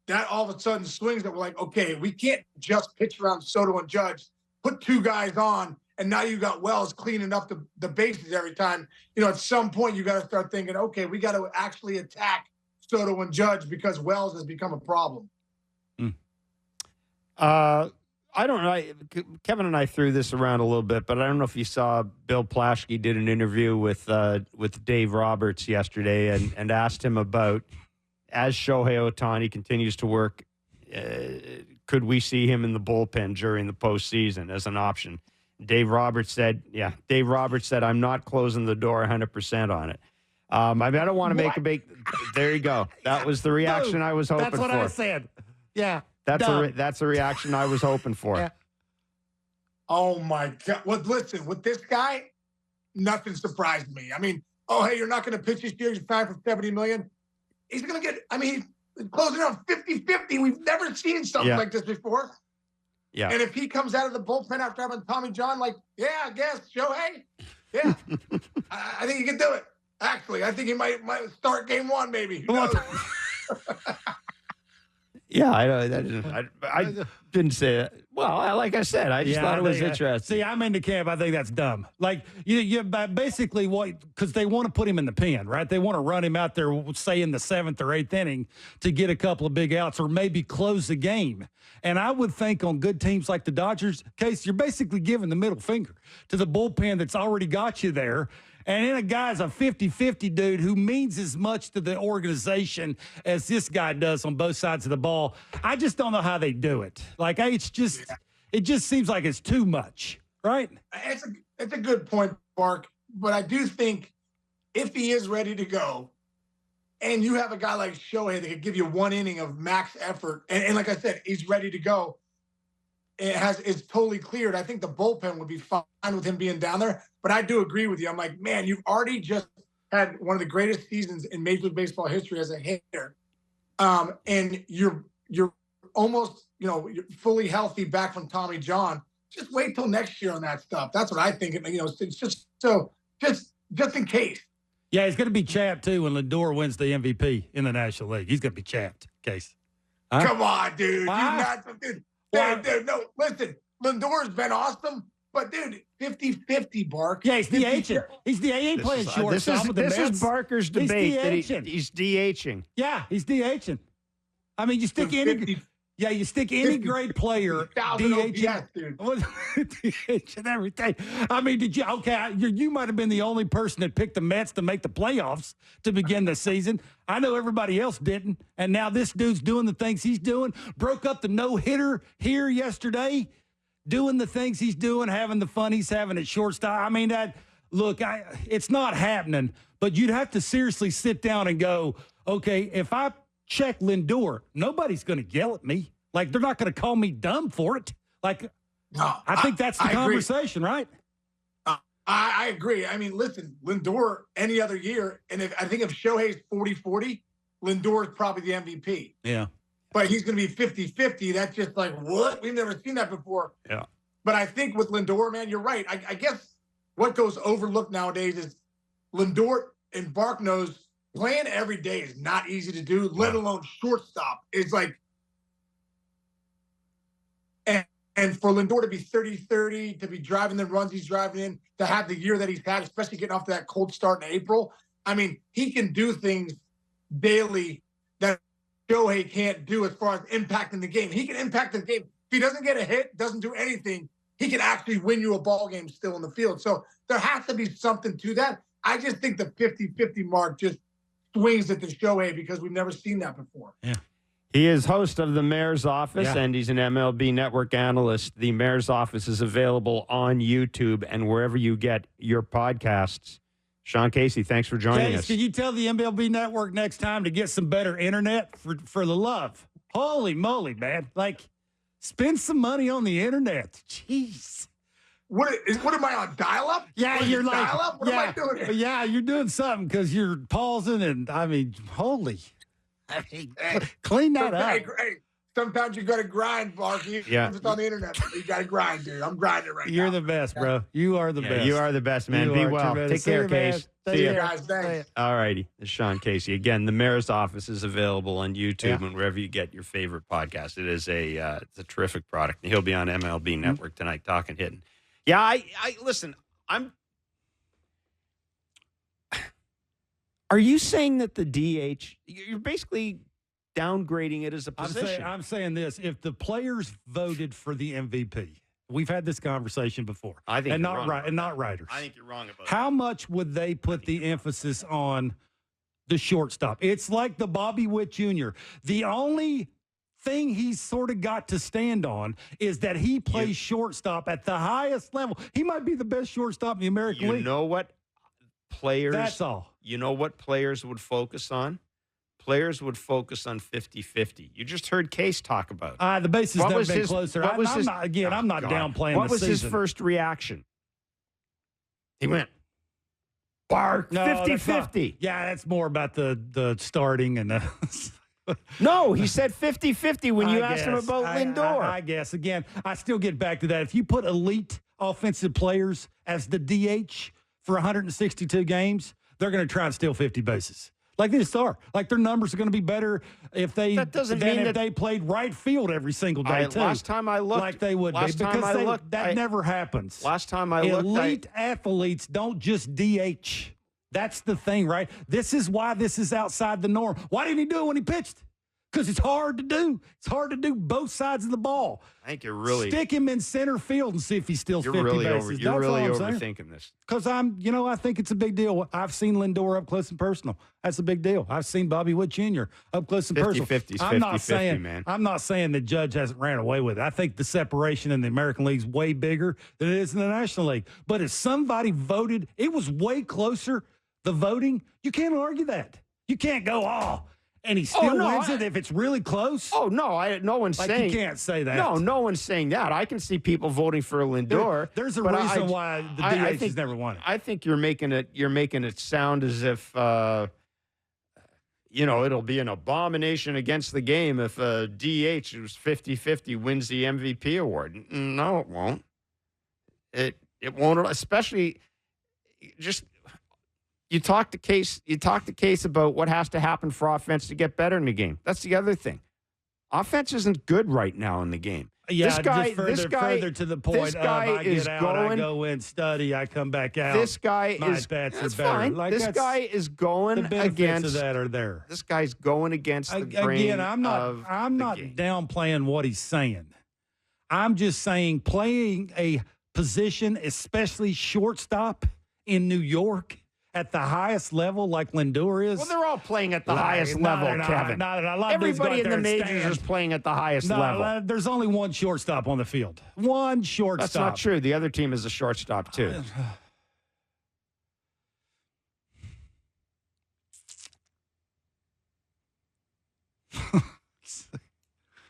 That all of a sudden swings that we're like, okay, we can't just pitch around Soto and Judge, put 2 guys on, and now you got Wells cleaning up the bases every time. At some point you got to start thinking, okay, we got to actually attack Soto and Judge because Wells has become a problem. I don't know. Kevin and I threw this around a little bit, but I don't know if you saw Bill Plaschke did an interview with Dave Roberts yesterday and asked him about, as Shohei Ohtani continues to work, could we see him in the bullpen during the postseason as an option? Dave Roberts said, I'm not closing the door 100% on it. I mean, I don't want to make a big – there you go. That was the reaction I was hoping for. That's what I said. Yeah. That's a reaction I was hoping for. Yeah. Oh, my God. Well, listen, with this guy, nothing surprised me. I mean, hey, you're not going to pitch this year. You're signed for $70 million. He's going to get – I mean, he's closing out 50-50. We've never seen something like this before. Yeah. And if he comes out of the bullpen after having Tommy John, like, yeah, I guess, Shohei, yeah. I think he can do it. Actually, I think he might start game 1 maybe. Who knows? Yeah, I didn't say it. Well, like I said, I just thought it was interesting. See, I'm in the camp. I think that's dumb. Like, you basically because they want to put him in the pen, right? They want to run him out there, say, in the 7th or 8th inning to get a couple of big outs or maybe close the game. And I would think on good teams like the Dodgers, Case, you're basically giving the middle finger to the bullpen that's already got you there. And then a guy's a 50-50 dude who means as much to the organization as this guy does on both sides of the ball. I just don't know how they do it. Like, it just seems like it's too much, right? It's a good point, Mark. But I do think if he is ready to go, and you have a guy like Shohei that could give you 1 inning of max effort, and like I said, he's ready to go, it's totally cleared. I think the bullpen would be fine with him being down there. But I do agree with you. I'm like, man, you've already just had one of the greatest seasons in Major League Baseball history as a hitter, and you're almost you're fully healthy back from Tommy John. Just wait till next year on that stuff. That's what I think. It's just just in case. Yeah, he's going to be chapped too when Lindor wins the MVP in the National League. He's going to be chapped, Case. Huh? Come on, dude. Dude, no, listen. Lindor's been awesome, But dude, 50-50, Bark. Yeah, he's 50 DHing. He's he ain't playing shortstop with the This Mets. is Barker's debate that DHing. he's DHing. Yeah, he's DHing. I mean, you stick any 50, you stick any great player 50,000 DHing. OPS, dude. DHing everything. I mean, did you? Okay, you might have been the only person that picked the Mets to make the playoffs to begin the season. I know everybody else didn't, and now this dude's doing the things he's doing. Broke up the no-hitter here yesterday. Doing the things he's doing, having the fun he's having at shortstop. I mean, it's not happening, but you'd have to seriously sit down and go, okay, if I check Lindor, nobody's going to yell at me. Like, they're not going to call me dumb for it. Like, No, I think that's the conversation, right? I agree. I mean, listen, Lindor any other year, and I think if Shohei's 40-40, Lindor is probably the MVP. Yeah. But he's going to be 50-50. That's just like, what? We've never seen that before. Yeah. But I think with Lindor, man, you're right. I guess what goes overlooked nowadays is Lindor and Bark knows playing every day is not easy to do, let alone shortstop. It's like, and for Lindor to be 30-30, to be driving the runs he's driving in, to have the year that he's had, especially getting off to that cold start in April, I mean, he can do things daily that Shohei can't do as far as impacting the game. He can impact the game. If he doesn't get a hit, doesn't do anything, he can actually win you a ball game still in the field. So there has to be something to that. I just think the 50-50 mark just swings at the Shohei because we've never seen that before. Yeah. He is host of the Mayor's Office, and he's an MLB Network analyst. The Mayor's Office is available on YouTube and wherever you get your podcasts. Sean Casey, thanks for joining us. Can you tell the MLB Network next time to get some better internet for the love? Holy moly, man. Like, spend some money on the internet. Jeez. What am I on, dial-up? Yeah, you're like, dial-up? What am I doing here? Yeah, you're doing something because you're pausing and, I mean, holy. I mean, clean that up. Hey, sometimes you got to grind, Barky. Yeah. Just on the internet. You got to grind, dude. I'm grinding right now. You're the best, bro. You are the best. You are the best, man. You Be are well. tremendous. Take care, See you, man. Case. See you, guys. Thanks. All righty. It's Sean Casey. Again, the Mayor's Office is available on YouTube and wherever you get your favorite podcast. It is it's a terrific product. He'll be on MLB Network tonight talking hitting. Yeah, I listen, are you saying that the DH, you're basically downgrading it as a position? I'm saying this. If the players voted for the MVP, we've had this conversation before. I think not writers. I think you're wrong about that. How much would they put the emphasis on the shortstop? It's like the Bobby Witt Jr. The only thing he's sort of got to stand on is that he plays shortstop at the highest level. He might be the best shortstop in the American League. You know what players? That's all. You know what players would focus on? Players would focus on 50-50. You just heard Case talk about it. The base has never been closer. I'm not downplaying What was his season. first reaction? He went, Bark, 50-50. Yeah, that's more about the starting and the No, he said 50-50 when you asked him about Lindor. I guess. Again, I still get back to that. If you put elite offensive players as the DH for 162 games, they're going to try and steal 50 bases. Like they just are. Like their numbers are going to be better if they they played right field every single day, too. Last time I looked. Like they would be. Because that never happens. Last time I looked. Elite athletes don't just DH. That's the thing, right? This is why this is outside the norm. Why didn't he do it when he pitched? Because it's hard to do. It's hard to do both sides of the ball. I think you're really stick him in center field and see if he steals 50 bases. You're really overthinking this. Because I think it's a big deal. I've seen Lindor up close and personal. That's a big deal. I've seen Bobby Witt Jr. up close and personal. 50-50, man. I'm not saying the Judge hasn't ran away with it. I think the separation in the American League is way bigger than it is in the National League. But if somebody voted, it was way closer. The voting, you can't argue that. You can't go, and he still wins it if it's really close. Oh, no, no one's saying. You can't say that. No one's saying that. I can see people voting for Lindor. There's a reason why the DH has never won it. I think you're making it sound as if, it'll be an abomination against the game if a DH who's 50-50 wins the MVP award. No, it won't. It won't, especially just... You talk to Case about what has to happen for offense to get better in the game. That's the other thing. Offense isn't good right now in the game. Yeah, This guy- just further, this guy- further to the point this of guy I is get out, I going- go in, study, I come back out. This guy my is bets are that's better. fine. Like, This that's- guy is the going benefits against of that are there. This guy's going against the grain Again, I'm not game. downplaying what he's saying. I'm just saying playing a position, especially shortstop in New York at the highest level like Lindor is. Well, they're all playing at the highest No, level, they're not. Kevin. No, a lot of dudes go Everybody out in the there and majors stand. is playing at the highest No, level. there's only one shortstop on the field. One shortstop. That's not true. The other team is a shortstop too.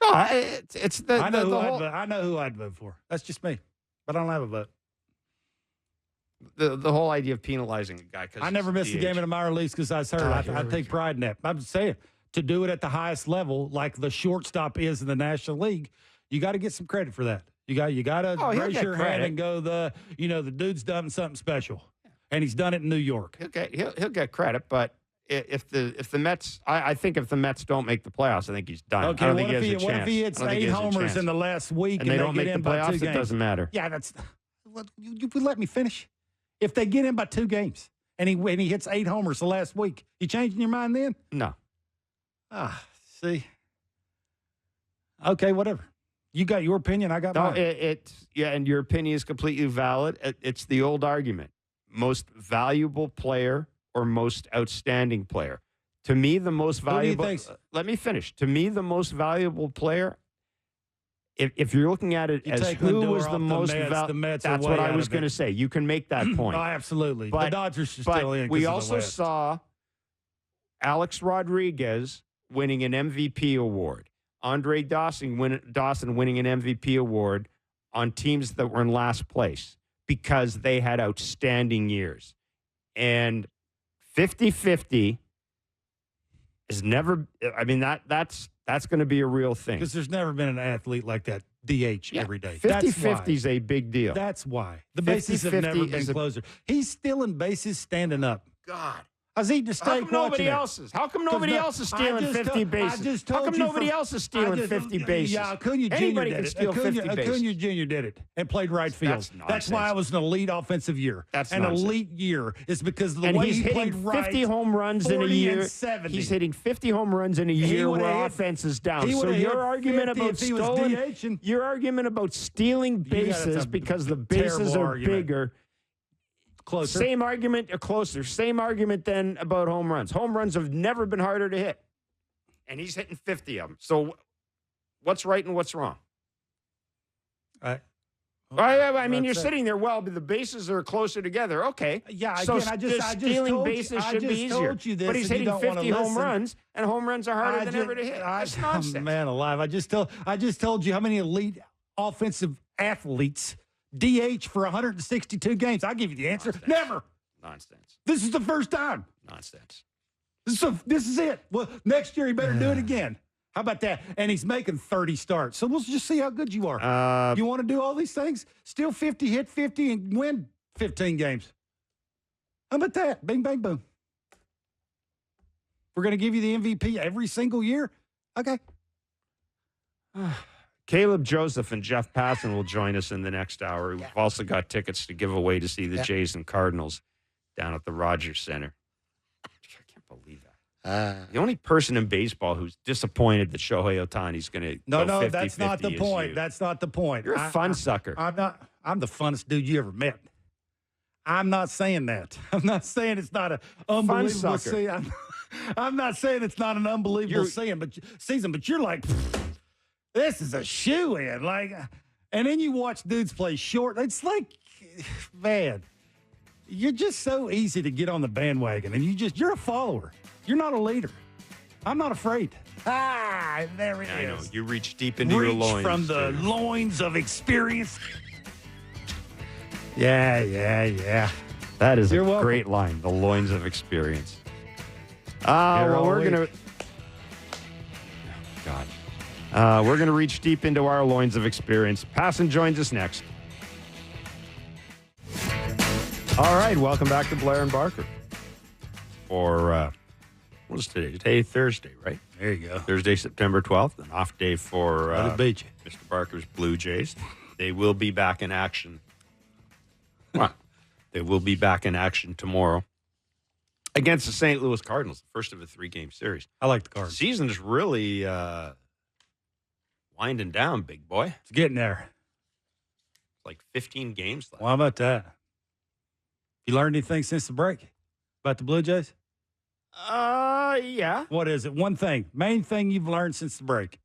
No, it's the I know, the I know who I'd vote for. That's just me. But I don't have a vote. the whole idea of penalizing a guy. Because I never missed a game in the minor leagues because I was hurt. I take pride in that. I'm saying to do it at the highest level, like the shortstop is in the National League, you got to get some credit for that. You got to he'll raise get your hand credit. and go the dude's done something special, and he's done it in New York. He'll get credit, but if the Mets, I think if the Mets don't make the playoffs, I think he's done. Okay, I don't what think he if has a what chance. if he hits I don't think 8 he has a homers chance. in the last week and they don't get make the in by 2 playoffs? It games? doesn't matter. Yeah, that's. You let me finish. If they get in by 2 games and he hits 8 homers the last week, you changing your mind then? No. See. Okay, whatever. You got your opinion. I got No, mine. and your opinion is completely valid. It's the old argument: most valuable player or most outstanding player. To me, the most Who do you valuable. think's- Let me finish. To me, the most valuable player. If you're looking at it You as take who Lindor was off the most Mets, valuable, the Mets are that's way what I out was of going to it. say. You can make that point. Oh, absolutely. But- the Dodgers are But still in. we 'cause of the also West. saw Alex Rodriguez winning an MVP award, Andre Dawson winning an MVP award on teams that were in last place because they had outstanding years. And 50-50 is never, I mean, that's going to be a real thing. because there's never been an athlete like that. DH Yeah, every day. 50-50 is a big deal. That's why the bases have 50-50 never been is a- closer. He's stealing bases standing up. God. I was eating a How steak come nobody watching it. else is? How come nobody no- else is I stealing just 50 told- bases? I just How told come you nobody from- else is stealing 50 bases? Yeah, Acuna Jr. Anybody did can it. steal 50 bases. Acuna Jr. did it and played right field. That's That's why nonsense. it was an elite offensive year. That's an nonsense. elite year is because of the And way he's he played hitting right. 50 home runs in a 40 year. and 70. He's hitting 50 home runs in a He year would've where hit- offense is down. he So would've hit your argument 50 about if he was stolen, DHing. your argument about stealing that's bases a because the bases terrible are argument. bigger. Closer. Same argument, or closer. Same argument then about home runs. Home runs have never been harder to hit, and he's hitting 50 of them. So, what's right and what's wrong? I mean, you're That's it. sitting there. Well, but the bases are closer together. Okay. Yeah, So again, I just stealing told you- bases I should be just easier. told you this but he's and you hitting don't wanna 50 home listen. runs, and home runs are harder than ever to hit. That's nonsense. Man alive! I just told you how many elite offensive athletes DH for 162 games. I'll give you the answer. Nonsense. Never. Nonsense. This is the first time. Nonsense. This is it. Well, next year he better do it again. How about that? And he's making 30 starts. So we'll just see how good you are. You want to do all these things? Steal 50, hit 50, and win 15 games. How about that? Bing, bang, boom. We're going to give you the MVP every single year? Okay. Caleb Joseph and Jeff Passan will join us in the next hour. We've also got tickets to give away to see the Jays and Cardinals down at the Rogers Center. I can't believe that. The only person in baseball who's disappointed that Shohei Ohtani's going to No, go 50-50 that's not the is point. you. That's not the point. You're a fun sucker. I'm not. I'm the funnest dude you ever met. I'm not saying that. I'm not saying it's not an unbelievable sucker. season. I'm not saying it's not an unbelievable season, but you're like, this is a shoe-in. Like, and then you watch dudes play short. It's like, man, you're just so easy to get on the bandwagon, and you're a follower. You're not a leader. I'm not afraid. There it is. I know. You reach deep into your Reach loins. from the too. loins of experience. Yeah. That is You're a welcome. great line. The loins of experience. Here Well, all we're week. going to... God. We're going to reach deep into our loins of experience. Passan joins us next. All right, welcome back to Blair and Barker. For What is today? Today, Thursday, right? There you go. Thursday, September 12th, an off day for That'll beat you. Mr. Barker's Blue Jays. They will be back in action. Well, they will be back in action tomorrow against the St. Louis Cardinals, the first of a 3-game series. I like the The Cardinals. season's really winding down, big boy. It's getting there. Like 15 games left. Well, how about that? You learned anything since the break about the Blue Jays? Yeah. What is it? One thing. Main thing you've learned since the break.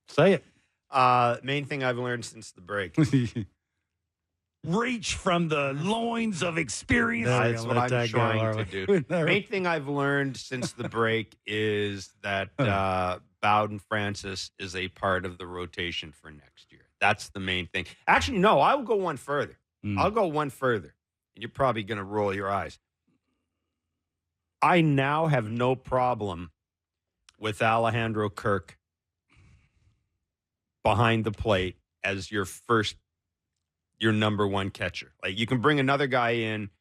Say it. Main thing I've learned since the break. Reach from the loins of experience. That's what I'm trying to do. Main Main thing I've learned since the break is that Bowden Francis is a part of the rotation for next year. That's the main thing. Actually, no, I will go one further. I'll go one further. And you're probably going to roll your eyes. I now have no problem with Alejandro Kirk behind the plate as your number one catcher. Like, you can bring another guy in,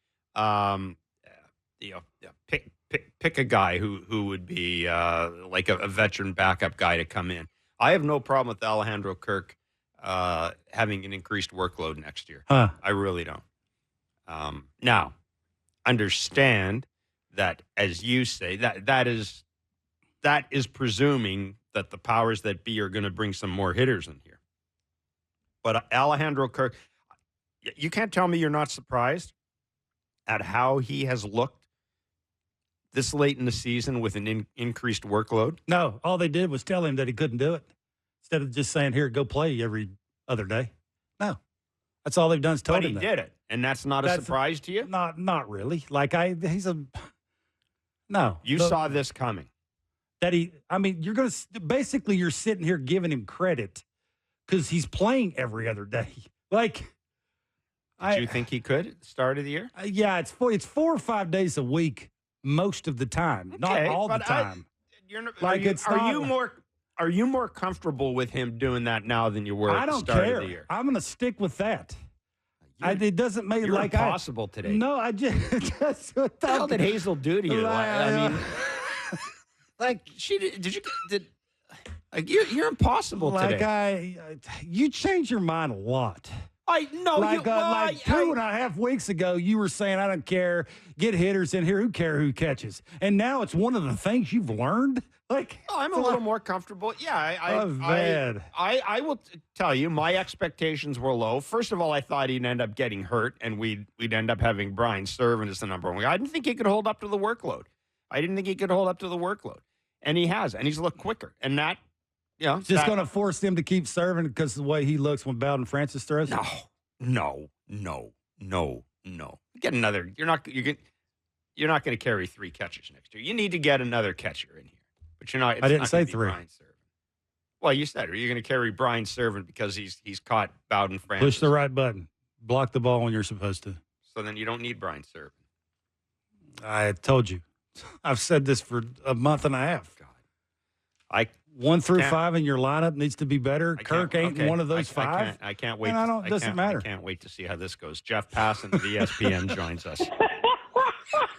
pick a guy who would be like a veteran backup guy to come in. I have no problem with Alejandro Kirk having an increased workload next year. Huh. I really don't. Now, understand that, as you say, that is presuming that the powers that be are going to bring some more hitters in here. But Alejandro Kirk, you can't tell me you're not surprised at how he has looked this late in the season with an increased workload. No, all they did was tell him that he couldn't do it instead of just saying, here, go play every other day. No, that's all they've done is told But him he that. did it, and that's not a surprise to you? Not really. Like, no. You saw this coming. You're going to, basically, you're sitting here giving him credit because he's playing every other day. Like, Did you think he could at the start of the year? Yeah, it's 4 or 5 days a week most of the time, not all the time. Are you more comfortable with him doing that now than you were at the start of the year? I'm going to stick with that. It doesn't make You're like impossible today. No, I just what the hell did Hazel do to you? I mean, like you're impossible today. You change your mind a lot. I know. Like 2.5 weeks ago, you were saying, I don't care, get hitters in here, who care who catches? And now it's one of the things you've learned? Like, I'm a little more comfortable. Yeah, I will tell you, my expectations were low. First of all, I thought he'd end up getting hurt, and we'd end up having Brian Servant as the number one guy. I didn't think he could hold up to the workload. And he has, and he's looked quicker. And that, just going to force them to keep serving because of the way he looks when Bowden Francis throws? No. Get another. You're not going to carry 3 catchers next year. You need to get another catcher in here. But you're not. I didn't say 3. Brian Servant. Well, you said, are you going to carry Brian Servant because he's caught Bowden Francis? Push the right button. Block the ball when you're supposed to. So then you don't need Brian Servant. I told you. I've said this for a month and a half. God. 1 through 5 in your lineup needs to be better. Kirk ain't one of those 5. I can't wait. It doesn't matter. I can't wait to see how this goes. Jeff Passan of ESPN joins us.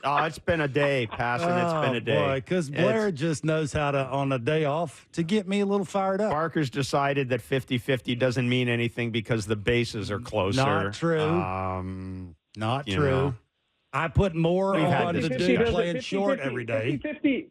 Oh, it's been a day, Passan. It's been a day. Boy, because Blair just knows how to, on a day off, to get me a little fired up. Barker's decided that 50-50 doesn't mean anything because the bases are closer. Not true. Not true. I put more on the dude playing short every day. 50-50.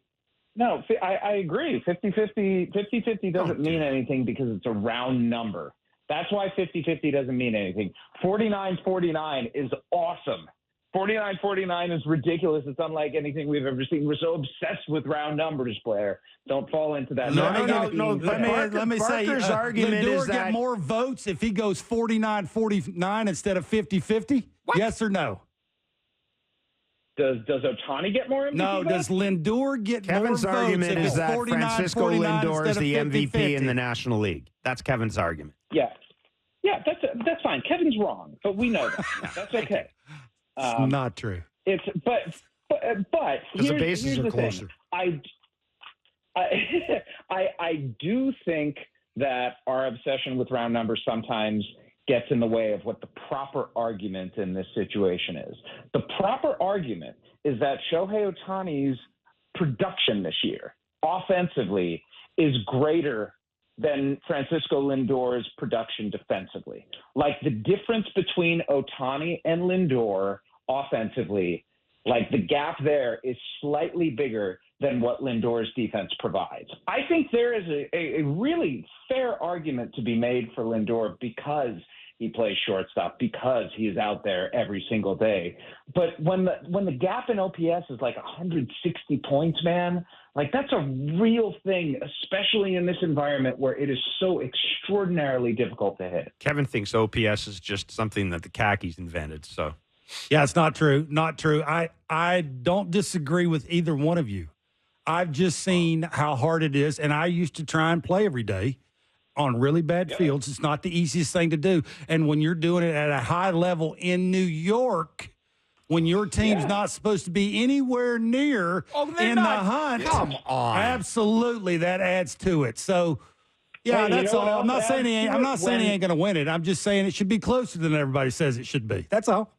No, I agree. 50-50 doesn't mean anything because it's a round number. That's why 50-50 doesn't mean anything. 49-49 is awesome. 49-49 is ridiculous. It's unlike anything we've ever seen. We're so obsessed with round numbers, Blair. Don't fall into that. No. Let me say, Barker's argument Lindor is that get more votes if he goes 49-49 instead of 50-50? Yes or no? Does Ohtani get more MVP No, votes? does Lindor get Kevin's more votes argument if is it's that 49, Francisco 49 Lindor is instead the of MVP 50-50? in the National League. That's Kevin's argument. Yeah, that's fine. Kevin's wrong, but we know that. That's okay. It's not true. But Because the bases are closer. I do think that our obsession with round numbers sometimes gets in the way of what the proper argument in this situation is. The proper argument is that Shohei Ohtani's production this year, offensively, is greater than Francisco Lindor's production defensively. Like, the difference between Ohtani and Lindor offensively, like, the gap there is slightly bigger than what Lindor's defense provides. I think there is a really fair argument to be made for Lindor because he plays shortstop, because he is out there every single day. But when the gap in OPS is like 160 points, man, like, that's a real thing, especially in this environment where it is so extraordinarily difficult to hit. Kevin thinks OPS is just something that the khakis invented. So, yeah, it's not true. Not true. I don't disagree with either one of you. I've just seen how hard it is, and I used to try and play every day on really bad fields. It's not the easiest thing to do. And when you're doing it at a high level in New York, when your team's not supposed to be anywhere near the hunt, come on. Absolutely, that adds to it. So, yeah, that's all. I'm not saying he ain't going to win it. I'm just saying it should be closer than everybody says it should be. That's all.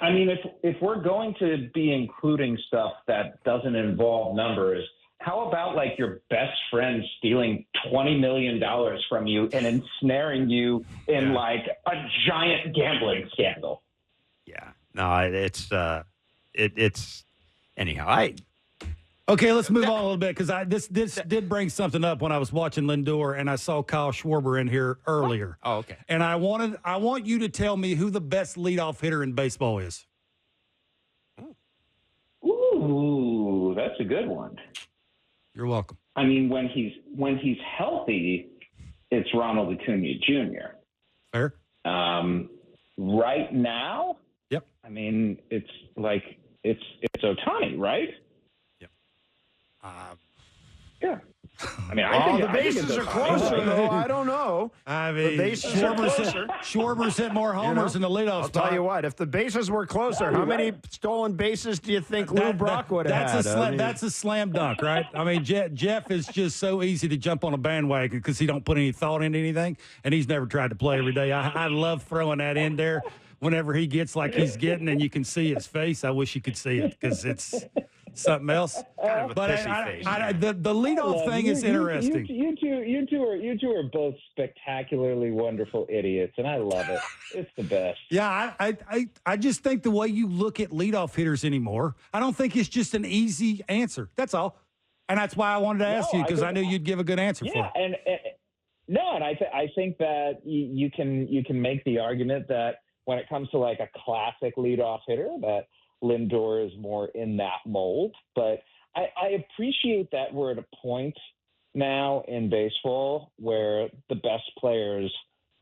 I mean, if we're going to be including stuff that doesn't involve numbers, how about, like, your best friend stealing $20 million from you and ensnaring you in like a giant gambling scandal? Yeah. No, it's anyhow. Okay, let's move on a little bit because this did bring something up when I was watching Lindor and I saw Kyle Schwarber in here earlier. Oh, okay. And I want you to tell me who the best leadoff hitter in baseball is. Ooh, that's a good one. You're welcome. I mean, when he's healthy, it's Ronald Acuna Jr. Fair. Right now, yep. I mean, it's Ohtani, right? Yep. Yeah. I mean, I think the bases are closer, though. I don't know. I mean, the bases are closer. Schwarber's hit more homers in the leadoff spot. I'll tell you what, if the bases were closer, how many stolen bases do you think Lou Brock would have had? That's a slam dunk, right? I mean, Jeff is just so easy to jump on a bandwagon because he don't put any thought into anything, and he's never tried to play every day. I love throwing that in there whenever he gets like he's getting, and you can see his face. I wish you could see it because it's something else. Kind of a But pissy face. the leadoff thing is interesting. You two are both spectacularly wonderful idiots, and I love it. It's the best. Yeah, I just think the way you look at leadoff hitters anymore, I don't think it's just an easy answer. That's all. And that's why I wanted to ask you, because I knew you'd give a good answer for it. And I think that you can make the argument that when it comes to like a classic leadoff hitter, that Lindor is more in that mold. But I appreciate that we're at a point now in baseball where the best players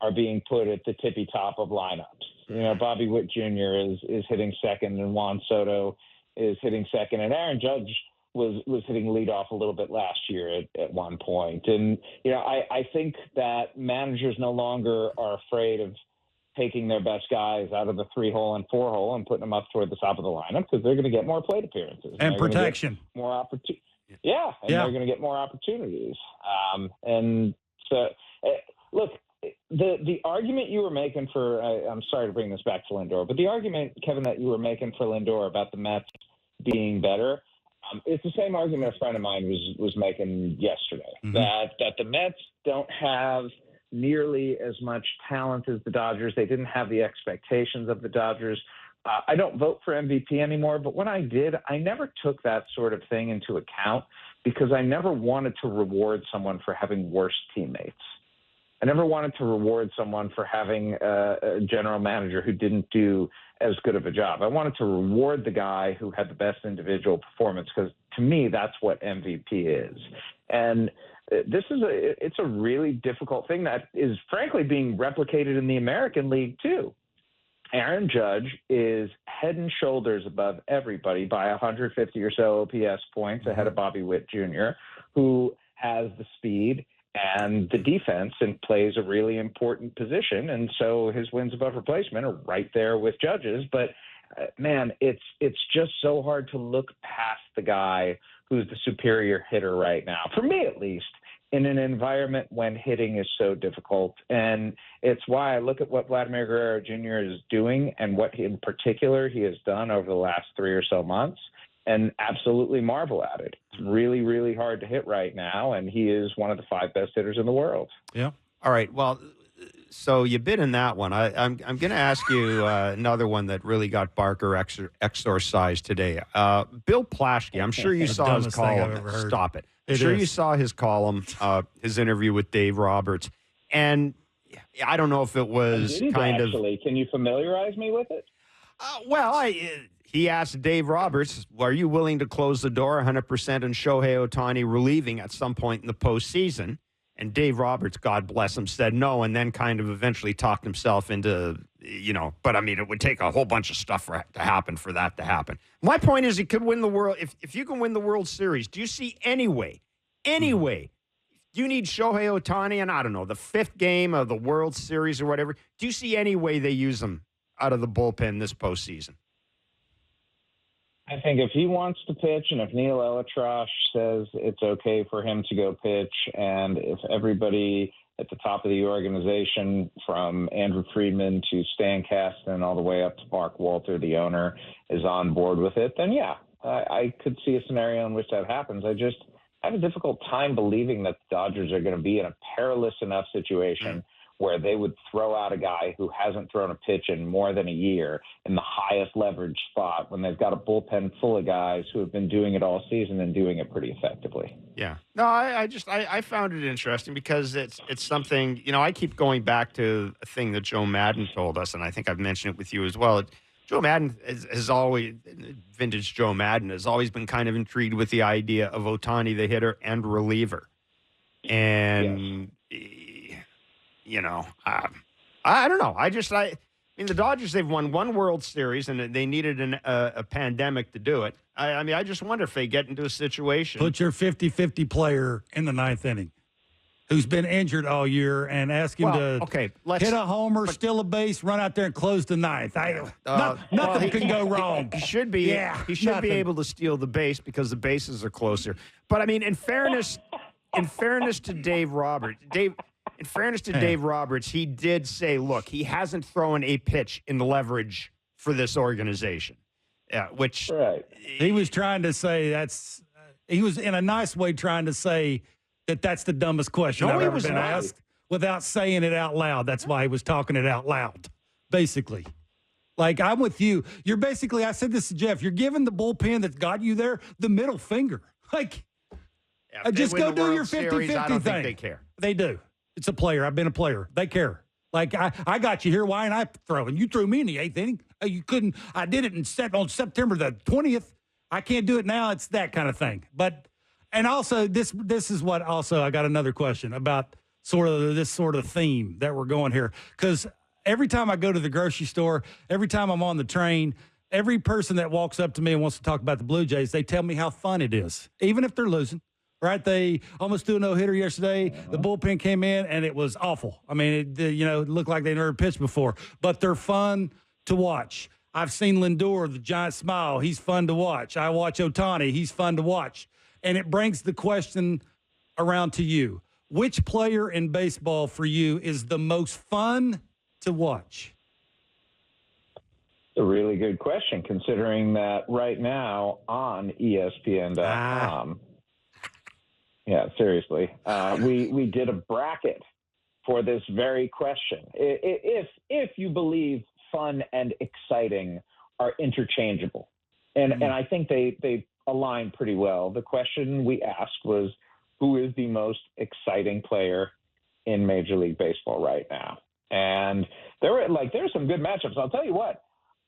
are being put at the tippy top of lineups. You know, Bobby Witt Jr. is hitting second, and Juan Soto is hitting second, and Aaron Judge was hitting leadoff a little bit last year at one point. And, you know, I think that managers no longer are afraid of taking their best guys out of the 3-hole and 4-hole and putting them up toward the top of the lineup because they're going to get more plate appearances. And protection. More opportunity. Yeah, and they're going to get more opportunities. And so, look, the argument you were making for I'm sorry to bring this back to Lindor, but the argument, Kevin, that you were making for Lindor about the Mets being better, it's the same argument a friend of mine was making yesterday, that the Mets don't have nearly as much talent as the Dodgers. They didn't have the expectations of the Dodgers. I don't vote for MVP anymore, but when I did, I never took that sort of thing into account because I never wanted to reward someone for having worse teammates. I never wanted to reward someone for having a general manager who didn't do as good of a job. I wanted to reward the guy who had the best individual performance because, to me, that's what MVP is. And it's a really difficult thing that is, frankly, being replicated in the American League, too. Aaron Judge is head and shoulders above everybody by 150 or so OPS points ahead of Bobby Witt Jr., who has the speed and the defense and plays a really important position. And so his wins above replacement are right there with Judge's. But, man, it's just so hard to look past the guy who's the superior hitter right now, for me at least, in an environment when hitting is so difficult. And it's why I look at what Vladimir Guerrero Jr. is doing and what in particular he has done over the last 3 or so months, and absolutely marvel at it. It's really, really hard to hit right now, and he is one of the 5 best hitters in the world. Yeah. All right. Well, so you bid in that one. I'm going to ask you another one that really got Barker exorcised today. Bill Plaschke. I'm sure you saw his dumbest thing I've column. ever heard. Stop it. It I'm sure is. you saw his column, his interview with Dave Roberts, and I don't know if it was kind of. Can you familiarize me with it? He asked Dave Roberts, "Are you willing to close the door 100% on Shohei Ohtani relieving at some point in the postseason?" And Dave Roberts, God bless him, said no, and then kind of eventually talked himself into, but I mean, it would take a whole bunch of stuff to happen for that to happen. My point is, he could win the world. If you can win the World Series, do you see any way, you need Shohei Ohtani and, I don't know, the 5th game of the World Series or whatever, do you see any way they use him out of the bullpen this postseason? I think if he wants to pitch and if Neil Elitrosh says it's okay for him to go pitch, and if everybody at the top of the organization from Andrew Friedman to Stan Kasten all the way up to Mark Walter, the owner, is on board with it, then yeah, I could see a scenario in which that happens. I just have a difficult time believing that the Dodgers are going to be in a perilous enough situation where they would throw out a guy who hasn't thrown a pitch in more than a year in the highest leverage spot when they've got a bullpen full of guys who have been doing it all season and doing it pretty effectively. Yeah. No, I found it interesting because it's something, I keep going back to a thing that Joe Madden told us, and I think I've mentioned it with you as well. Joe Madden has always, vintage Joe Madden, has always been kind of intrigued with the idea of Ohtani, the hitter, and reliever. And, I don't know. I mean, the Dodgers, they've won 1 World Series, and they needed a pandemic to do it. I just wonder if they get into a situation. Put your 50-50 player in the 9th inning who's been injured all year and ask him to hit a homer, steal a base, run out there and close the 9th. Nothing can go wrong. He should be. He should be able to steal the base because the bases are closer. But I mean, in fairness to Dave Roberts, Dave Roberts, he did say, look, he hasn't thrown a pitch in leverage for this organization. Yeah, which he was trying to say he was in a nice way trying to say that's the dumbest question I've ever been asked without saying it out loud. That's why he was talking it out loud, basically. Like, I'm with you. You're basically, I said this to Jeff, you're giving the bullpen that got you there the middle finger. Like, just go do your 50-50 thing. I don't think they care. They do. It's a player. I've been a player. They care. Like, I got you here. Why ain't I throwing? You threw me in the 8th inning. You couldn't. I did it on September the 20th. I can't do it now. It's that kind of thing. But, and also, this is what also I got another question about this sort of theme that we're going here. Because every time I go to the grocery store, every time I'm on the train, every person that walks up to me and wants to talk about the Blue Jays, they tell me how fun it is, even if they're losing. Right, they almost threw a no-hitter yesterday. The bullpen came in, and it was awful. I mean, it looked like they never pitched before. But they're fun to watch. I've seen Lindor, the giant smile. He's fun to watch. I watch Ohtani. He's fun to watch. And it brings the question around to you. Which player in baseball for you is the most fun to watch? A really good question, considering that right now on ESPN.com, yeah, seriously. We did a bracket for this very question. If you believe fun and exciting are interchangeable, and I think they align pretty well. The question we asked was, who is the most exciting player in Major League Baseball right now? And there's some good matchups. I'll tell you what.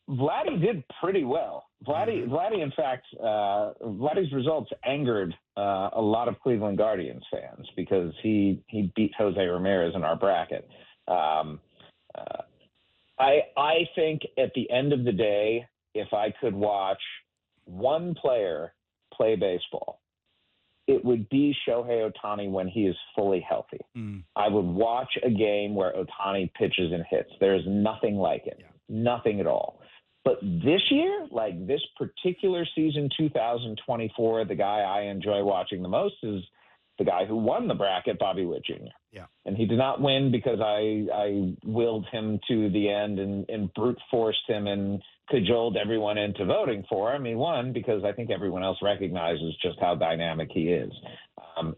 Vladdy did pretty well. Vladdy, in fact, Vladdy's results angered a lot of Cleveland Guardians fans because he beat Jose Ramirez in our bracket. I think at the end of the day, if I could watch one player play baseball, it would be Shohei Ohtani when he is fully healthy. I would watch a game where Ohtani pitches and hits. There's nothing like it, nothing at all. But this year, like this particular season, 2024, the guy I enjoy watching the most is the guy who won the bracket, Bobby Witt Jr. Yeah. And he did not win because I willed him to the end and brute forced him and cajoled everyone into voting for him. He won because I think everyone else recognizes just how dynamic he is.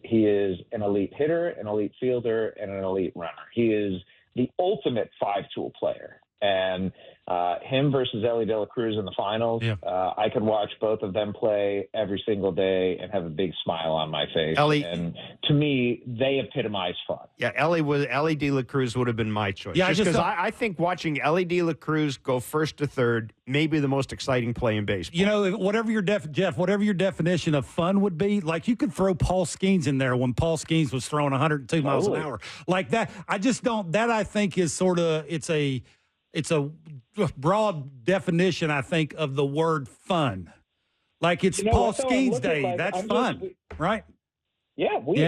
He is an elite hitter, an elite fielder, and an elite runner. He is the ultimate five-tool player. And him versus Ellie De La Cruz in the finals, I could watch both of them play every single day and have a big smile on my face. And to me, they epitomize fun. Yeah, Ellie De La Cruz would have been my choice. Yeah, just because I think watching Ellie De La Cruz go first to third may be the most exciting play in baseball. You know, whatever your Jeff, whatever your definition of fun would be, like you could throw Paul Skeens in there when Paul Skeens was throwing 102 miles an hour. Like that, I just don't, that I think is sort of, it's a broad definition, I think, of the word fun. Like it's Paul Skeens Day. Like, that's fun, right? Yeah, we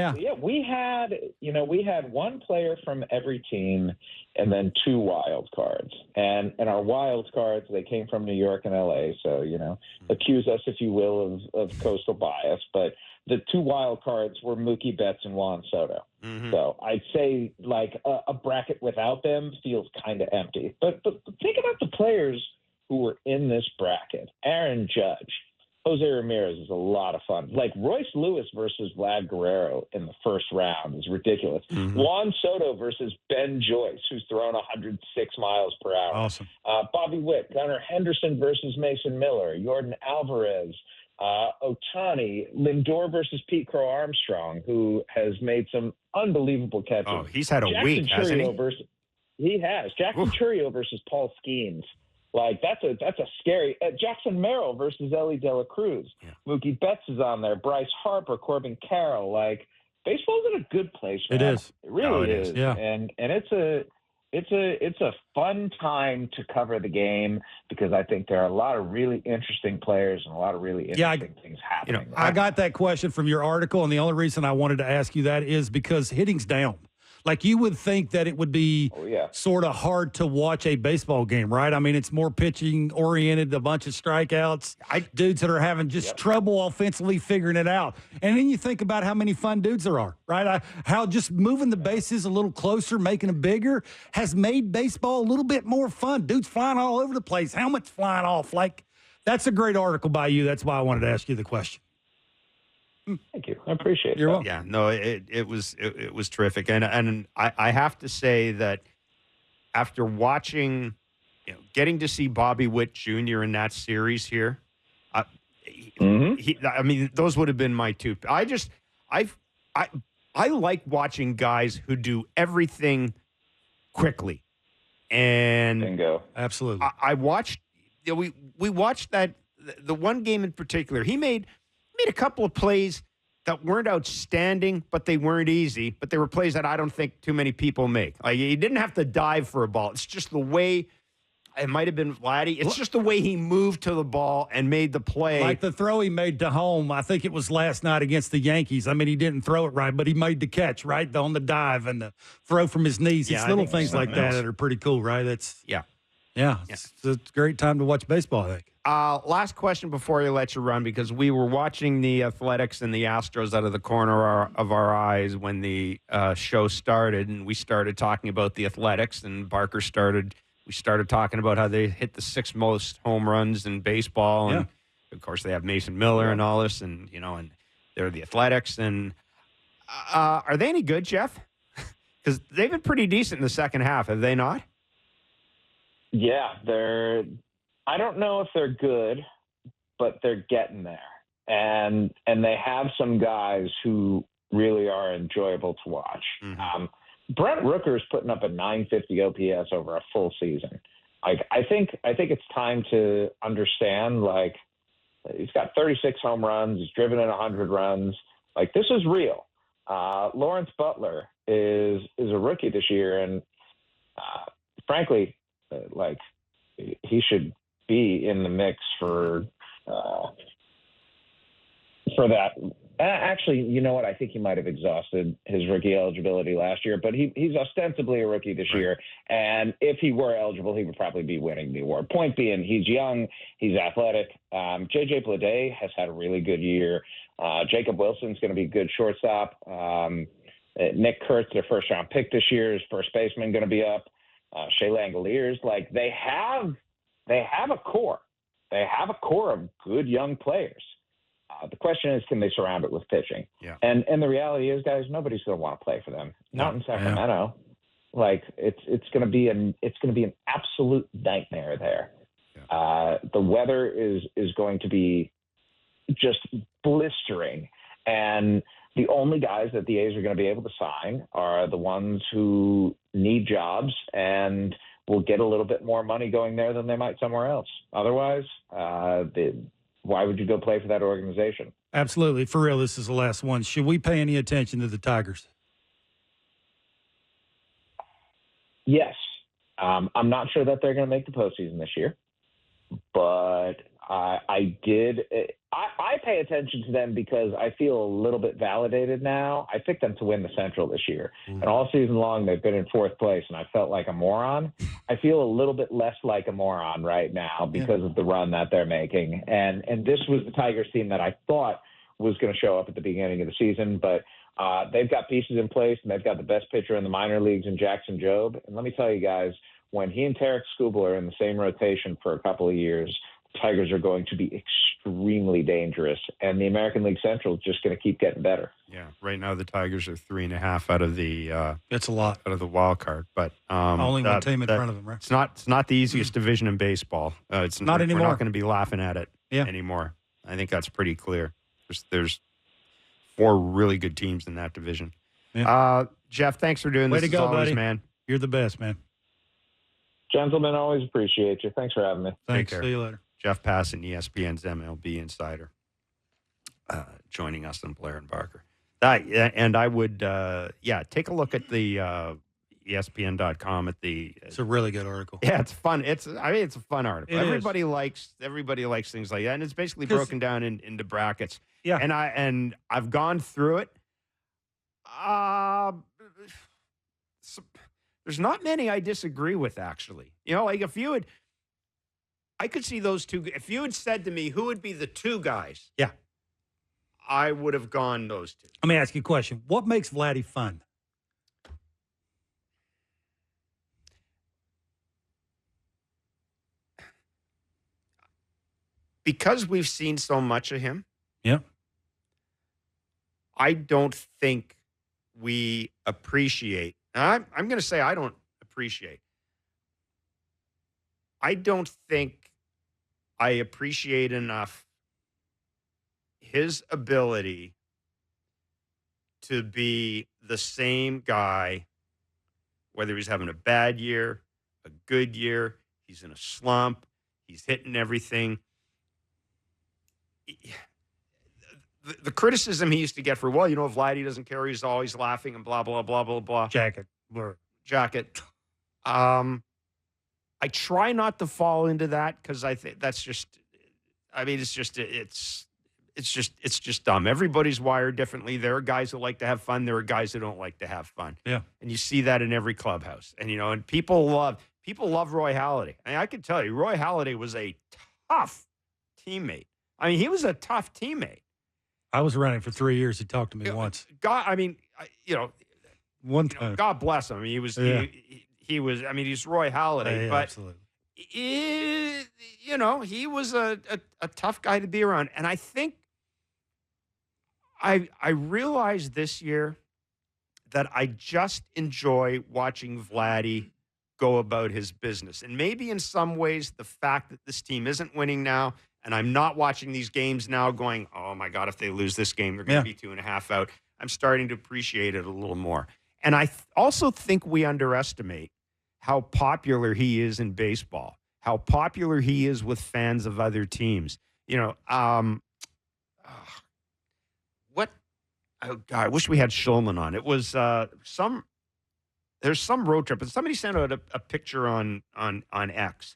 had one player from every team and then two wild cards. And our wild cards, they came from New York and LA. So, accuse us, if you will, of coastal bias. But the two wild cards were Mookie Betts and Juan Soto. Mm-hmm. So I'd say like a bracket without them feels kind of empty. But think about the players who were in this bracket. Aaron Judge, Jose Ramirez is a lot of fun. Like Royce Lewis versus Vlad Guerrero in the first round is ridiculous. Mm-hmm. Juan Soto versus Ben Joyce, who's thrown 106 miles per hour. Awesome. Bobby Witt, Gunnar Henderson versus Mason Miller, Jordan Alvarez, Ohtani, Lindor versus Pete Crow Armstrong, who has made some unbelievable catches. Oh, he's had a Jackson week, hasn't he? He has. Jackson Churio versus Paul Skeens. Like, that's a scary Jackson Merrill versus Ellie De La Cruz. Yeah. Mookie Betts is on there. Bryce Harper, Corbin Carroll. Like, baseball's in a good place, man. It is. It really is. Yeah. And it's a fun time to cover the game because I think there are a lot of really interesting players and a lot of really interesting things happening. I got that question from your article, and the only reason I wanted to ask you that is because hitting's down. Like, you would think that it would be sort of hard to watch a baseball game, right? I mean, it's more pitching-oriented, a bunch of strikeouts, dudes that are having just trouble offensively figuring it out. And then you think about how many fun dudes there are, right? How just moving the bases a little closer, making them bigger, has made baseball a little bit more fun. Dudes flying all over the place, helmets flying off. Like, that's a great article by you. That's why I wanted to ask you the question. Thank you. I appreciate it. You're welcome. Yeah, no, it was terrific. And I have to say that after watching, getting to see Bobby Witt Jr. in that series here, I mean, those would have been my two. I like watching guys who do everything quickly. And bingo. Absolutely. I watched, we watched that, the one game in particular, he made a couple of plays that weren't outstanding, but they weren't easy. But they were plays that I don't think too many people make. Like, he didn't have to dive for a ball. It's just the way, it might have been Vladdy. It's just the way he moved to the ball and made the play. Like the throw he made to home, I think it was last night against the Yankees. I mean, he didn't throw it right, but he made the catch, right? On the dive and the throw from his knees. It's little things like that are pretty cool, right? It's a great time to watch baseball, I think. Last question before I let you run, because we were watching the Athletics and the Astros out of the corner of our eyes when the show started, and we started talking about the Athletics, and we started talking about how they hit the 6th most home runs in baseball, and of course they have Mason Miller and all this, and and they're the Athletics, and are they any good, Jeff? Because they've been pretty decent in the second half, have they not? Yeah, I don't know if they're good, but they're getting there. And they have some guys who really are enjoyable to watch. Mm-hmm. Brent Rooker's putting up a 950 OPS over a full season. Like, I think it's time to understand, like, he's got 36 home runs, he's driven in 100 runs. Like, this is real. Lawrence Butler is a rookie this year, and frankly, like, he should be in the mix for that Actually, you know what? I think he might have exhausted his rookie eligibility last year, but he's ostensibly a rookie this year. And if he were eligible, he would probably be winning the award. Point being, he's young, he's athletic. J.J. Bleday has had a really good year. Jacob Wilson's going to be a good shortstop. Nick Kurtz, their first-round pick this year, is first baseman, going to be up. Shea Langoliers, like they have a core. They have a core of good young players. The question is, can they surround it with pitching? Yeah. And the reality is, guys, nobody's going to want to play for them. Not in Sacramento. Yeah. Like it's going to be an absolute nightmare there. Yeah. The weather is going to be just blistering, and the only guys that the A's are going to be able to sign are the ones who need jobs and will get a little bit more money going there than they might somewhere else. Otherwise, why would you go play for that organization? Absolutely. For real, this is the last one. Should we pay any attention to the Tigers? Yes. I'm not sure that they're going to make the postseason this year, but I pay attention to them because I feel a little bit validated now. I picked them to win the Central this year, and all season long they've been in fourth place, and I felt like a moron. I feel a little bit less like a moron right now because of the run that they're making. And this was the Tigers team that I thought was going to show up at the beginning of the season, but they've got pieces in place, and they've got the best pitcher in the minor leagues in Jackson Jobe. And let me tell you guys, when he and Tarek Skubal are in the same rotation for a couple of years, Tigers are going to be extremely dangerous, and the American League Central is just going to keep getting better. Yeah, right now the Tigers are 3.5 out of the. That's a lot out of the wild card, but only one team in front of them, right? It's not the easiest division in baseball. It's not anymore. We're not going to be laughing at it anymore. I think that's pretty clear. There's 4 really good teams in that division. Yeah. Jeff, thanks for doing this. Way to go, always, buddy. Man. You're the best, man. Gentlemen, always appreciate you. Thanks for having me. Thanks. See you later. Jeff Passan, ESPN's MLB insider, joining us on Blair and Barker. And I would, take a look at the ESPN.com at the. It's a really good article. Yeah, it's fun. It's a fun article. Everybody likes things like that, and it's basically broken down into brackets. Yeah, and I've gone through it. There's not many I disagree with, actually. You know, like I could see those two. If you had said to me who would be the 2 guys, I would have gone those 2. Let me ask you a question. What makes Vladdy fun? Because we've seen so much of him. Yeah. I don't think we appreciate. I'm going to say I don't appreciate. I don't think I appreciate enough his ability to be the same guy, whether he's having a bad year, a good year, he's in a slump, he's hitting everything. The criticism he used to get for, Vladdy doesn't care, he's always laughing and blah, blah, blah, blah, blah. Jacket. I try not to fall into that because I think that's just, it's just dumb. Everybody's wired differently. There are guys who like to have fun. There are guys who don't like to have fun. Yeah. And you see that in every clubhouse. And, and people love Roy Halladay. I can tell you, Roy Halladay was a tough teammate. He was a tough teammate. I was running for 3 years. He talked to me once. One time. God bless him. He was, he was, he's Roy Halladay, but absolutely. He was a tough guy to be around. And I think I realized this year that I just enjoy watching Vladdy go about his business. And maybe in some ways, the fact that this team isn't winning now, and I'm not watching these games now going, oh my God, if they lose this game, they're going to be 2.5 out. I'm starting to appreciate it a little more. And I also think we underestimate how popular he is in baseball, how popular he is with fans of other teams. I wish we had Shulman on. It was there's some road trip, and somebody sent out a picture on X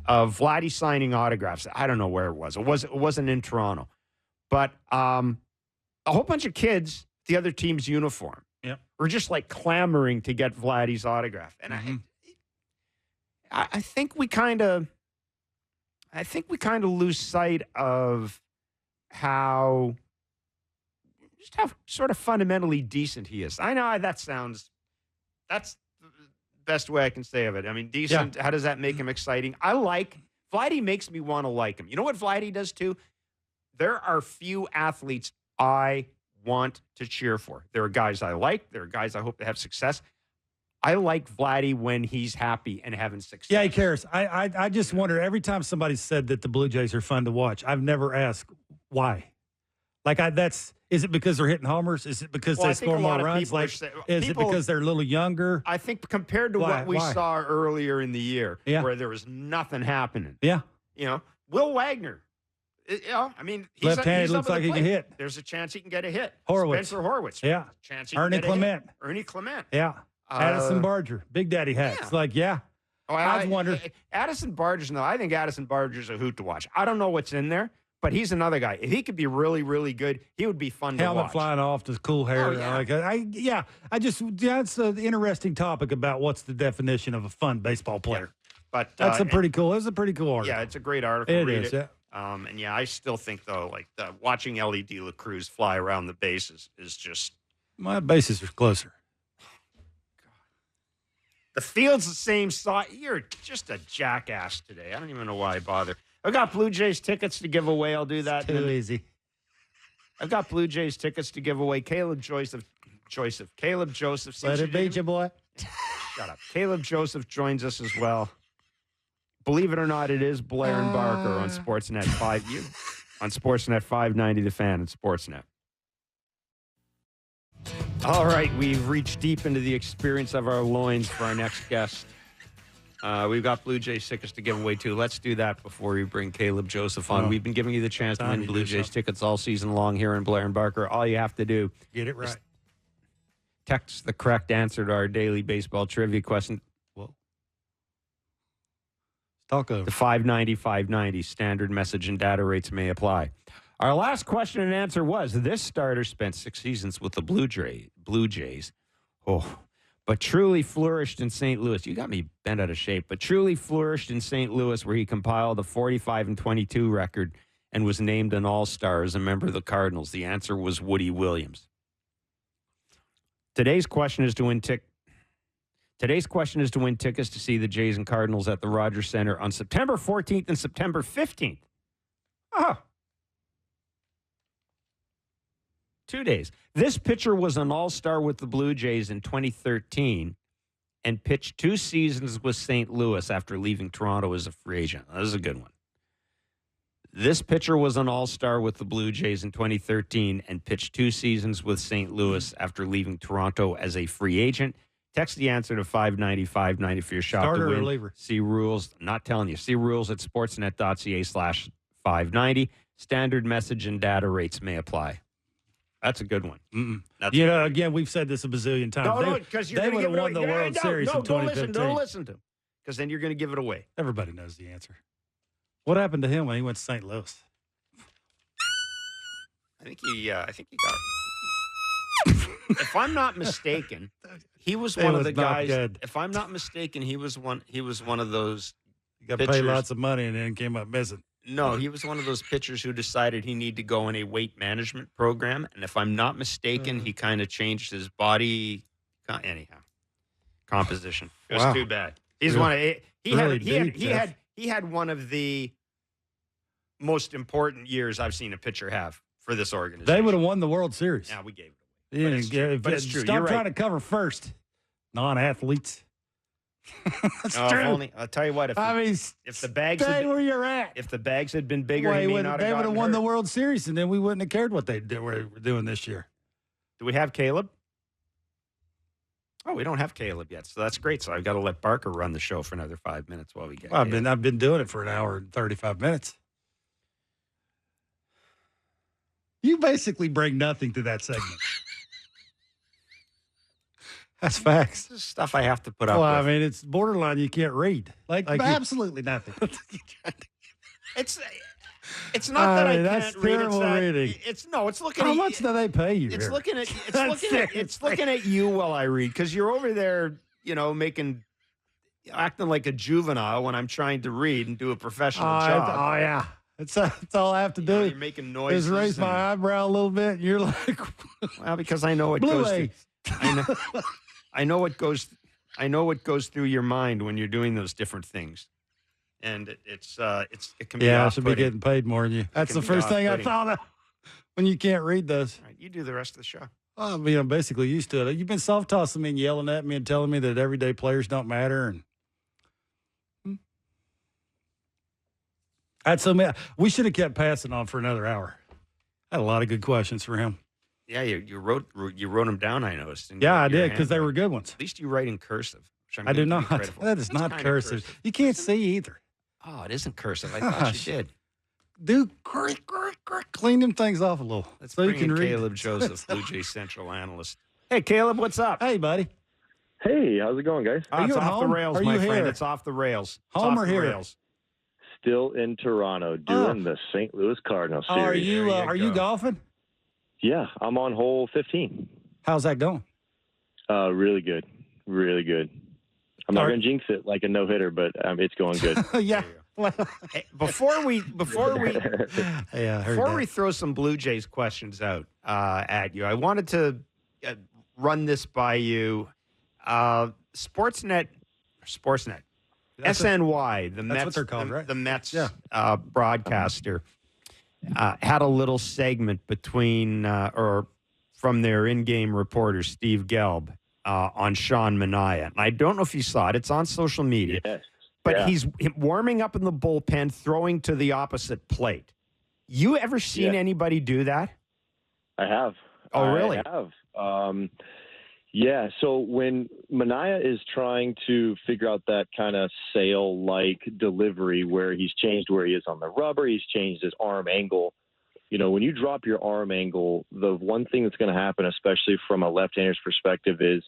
of Vladdy signing autographs. I don't know where it was. It wasn't in Toronto, but a whole bunch of kids, the other team's uniform, were just like clamoring to get Vladdy's autograph. And I think we kind of lose sight of how sort of fundamentally decent he is. I know that's the best way I can say of it. I mean, decent. Yeah. How does that make him exciting? Vladdy makes me want to like him. You know what Vladdy does too? There are few athletes I want to cheer for. There are guys I like. There are guys I hope to have success. I like Vladdy when he's happy and having success. Yeah, he cares. I just wonder, every time somebody said that the Blue Jays are fun to watch, I've never asked why. Like, is it because they're hitting homers? Is it because they score more runs? Is it because they're a little younger? I think compared to what we saw earlier in the year, where there was nothing happening. Yeah. Will Wagner. I mean, left-handed, looks like he can hit. There's a chance he can get a hit. Horwitz. Spencer Horwitz. Yeah. Chance he Ernie can get Clement. A hit. Ernie Clement. Yeah. Addison Barger. Big Daddy hats. Yeah. I wonder. Addison Barger's, I think Addison Barger's a hoot to watch. I don't know what's in there, but he's another guy. If he could be really, really good, he would be fun to watch. Helmet flying off, the cool hair. It's an interesting topic about what's the definition of a fun baseball player. Yeah. But that's a pretty cool article. Yeah, it's a great article. It Read is, it. Yeah. I still think, though, watching Ellie De La Cruz fly around the bases is just... My bases are closer. The field's the same size. You're just a jackass today. I don't even know why I bother. I've got Blue Jays tickets to give away. I'll do that. It's too easy. I've got Blue Jays tickets to give away. Caleb Joseph. Let it beat you, boy. Shut up. Caleb Joseph joins us as well. Believe it or not, it is Blair and Barker on Sportsnet 5U. On Sportsnet 590, The Fan and Sportsnet. All right, we've reached deep into the experience of our loins for our next guest. We've got Blue Jays tickets to give away, too. Let's do that before we bring Caleb Joseph on. We've been giving you the chance to win Blue Jays tickets all season long here in Blair and Barker. All you have to do get it right. Text the correct answer to our daily baseball trivia question. Whoa. Talk over. The 590. Standard message and data rates may apply. Our last question and answer was, this starter spent 6 seasons with the Blue Jays. But truly flourished in St. Louis. You got me bent out of shape. But truly flourished in St. Louis, where he compiled a 45-22 record and was named an All-Star as a member of the Cardinals. The answer was Woody Williams. Today's question is to win tickets to see the Jays and Cardinals at the Rogers Center on September 14th and September 15th. 2 days. This pitcher was an all-star with the Blue Jays in 2013 and pitched 2 seasons with St. Louis after leaving Toronto as a free agent. That is a good one. This pitcher was an all-star with the Blue Jays in 2013 and pitched 2 seasons with St. Louis after leaving Toronto as a free agent. Text the answer to 590 for your shot Starter to win. or reliever? See rules. I'm not telling you. See rules at sportsnet.ca/590. Standard message and data rates may apply. That's a good one. Again, we've said this a bazillion times. No, because they would have won the World Series in 2015. Don't listen to him, because then you're going to give it away. Everybody knows the answer. What happened to him when he went to St. Louis? I think he got it. If I'm not mistaken, he was one of the guys. Good. If I'm not mistaken, he was one of those. You got to pay lots of money and then came up missing. No, he was one of those pitchers who decided he needed to go in a weight management program. And if I'm not mistaken, he kind of changed his body, composition. It was too bad. He's he had one of the most important years I've seen a pitcher have for this organization. They would have won the World Series. Yeah, we gave it away. But it's true. Stop trying to cover first. Non-athletes. That's true. I'll tell you what. If the bags stay where you're at. If the bags had been bigger, they would have won the World Series, and then we wouldn't have cared what they were doing this year. Do we have Caleb? Oh, we don't have Caleb yet, so that's great. So I've got to let Barker run the show for another 5 minutes while we get. I've been doing it for an hour and 35 minutes. You basically bring nothing to that segment. That's facts. This is stuff I have to put up with. I mean, it's borderline you can't read. Like absolutely nothing. It's not that I that's can't read. terrible reading. It's looking. How at, much do they pay you? It's here? looking at. It's looking at you while I read because you're over there, acting like a juvenile when I'm trying to read and do a professional job. Oh yeah, that's all I have to do. You're making noises. Is raise my eyebrow a little bit. And you're like, well, because I know what Blue goes. Ace. I know what goes. I know what goes through your mind when you're doing those different things, and it can be. Yeah, I should be getting paid more than you. That's the first thing I thought of when you can't read those. All right, you do the rest of the show. I mean, I'm basically used to it. You've been soft tossing me and yelling at me and telling me that everyday players don't matter. And I had so many. We should have kept Passan on for another hour. I had a lot of good questions for him. Yeah, you wrote them down. I noticed. Yeah, I did because they were good ones. At least you write in cursive. Which I do not. That is not cursive. You can't see either. Oh, it isn't cursive. I thought you did. Dude, clean them things off a little. Let's so bring you can in read. Caleb Joseph, Blue Jay Central analyst. Hey, Caleb, what's up? Hey, buddy. Hey, how's it going, guys? Are you it's at off the home? rails, Are my you friend. here? It's off the rails. It's Home off or the here? rails. Still in Toronto doing the St. Louis Cardinals series. Are you golfing? Yeah, I'm on hole 15. How's that going? Really good. Really good. I'm not going to jinx it like a no-hitter, but it's going good. Yeah. Hey, before we we throw some Blue Jays questions out at you, I wanted to run this by you. Sportsnet, SNY, the Mets, what they're called, right? The Mets broadcaster had a little segment between or from their in-game reporter Steve Gelb on Sean Manaea, and I don't know if you saw it. It's on social media. Yes. But he's warming up in the bullpen, throwing to the opposite plate. You ever seen anybody do that? I have. Oh, really? I have. Yeah, so when Manaea is trying to figure out that kind of sail-like delivery where he's changed where he is on the rubber, he's changed his arm angle. When you drop your arm angle, the one thing that's going to happen, especially from a left-hander's perspective, is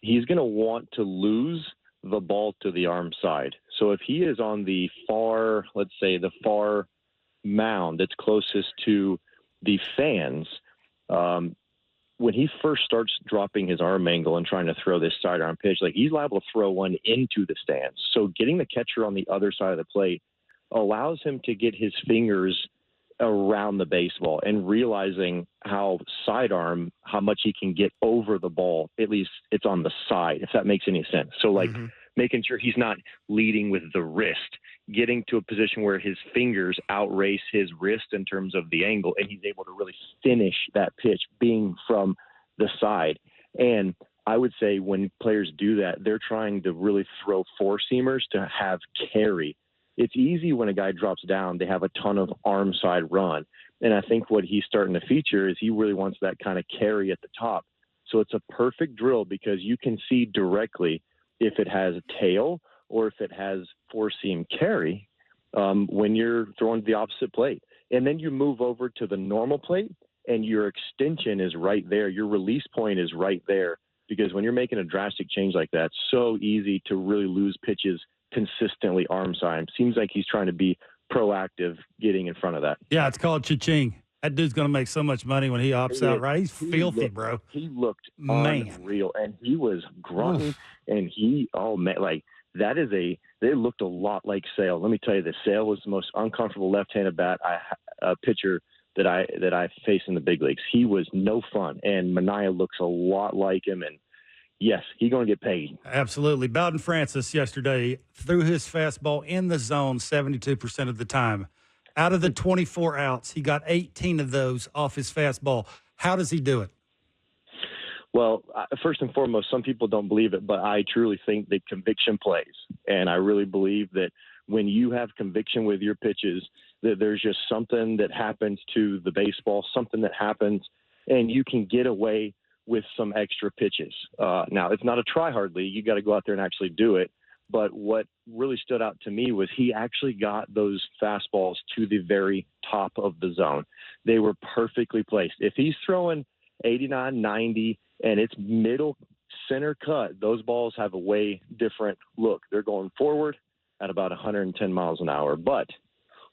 he's going to want to lose the ball to the arm side. So if he is on the far, let's say the far mound that's closest to the fans, when he first starts dropping his arm angle and trying to throw this sidearm pitch, like he's liable to throw one into the stands. So getting the catcher on the other side of the plate allows him to get his fingers around the baseball and realizing how much he can get over the ball. At least it's on the side, if that makes any sense. So making sure he's not leading with the wrist, getting to a position where his fingers outrace his wrist in terms of the angle, and he's able to really finish that pitch being from the side. And I would say when players do that, they're trying to really throw four-seamers to have carry. It's easy when a guy drops down, they have a ton of arm side run. And I think what he's starting to feature is he really wants that kind of carry at the top. So it's a perfect drill because you can see directly if it has a tail or if it has four-seam carry when you're throwing to the opposite plate. And then you move over to the normal plate and your extension is right there. Your release point is right there because when you're making a drastic change like that, it's so easy to really lose pitches consistently arm side. Seems like he's trying to be proactive getting in front of that. Yeah, it's called cha-ching. That dude's going to make so much money when he opts out, right? He's filthy, bro. He looked unreal, and he was grunting, and they looked a lot like Sale. Let me tell you, this Sale was the most uncomfortable left-handed pitcher that I faced in the big leagues. He was no fun, and Manaea looks a lot like him, and yes, he's going to get paid. Absolutely. Bowden Francis yesterday threw his fastball in the zone 72% of the time. Out of the 24 outs, he got 18 of those off his fastball. How does he do it? Well, first and foremost, some people don't believe it, but I truly think that conviction plays. And I really believe that when you have conviction with your pitches, that there's just something that happens to the baseball, something that happens, and you can get away with some extra pitches. Now, it's not a try-hard league. You got to go out there and actually do it. But what really stood out to me was he actually got those fastballs to the very top of the zone. They were perfectly placed. If he's throwing 89, 90, and it's middle center cut, those balls have a way different look. They're going forward at about 110 miles an hour. But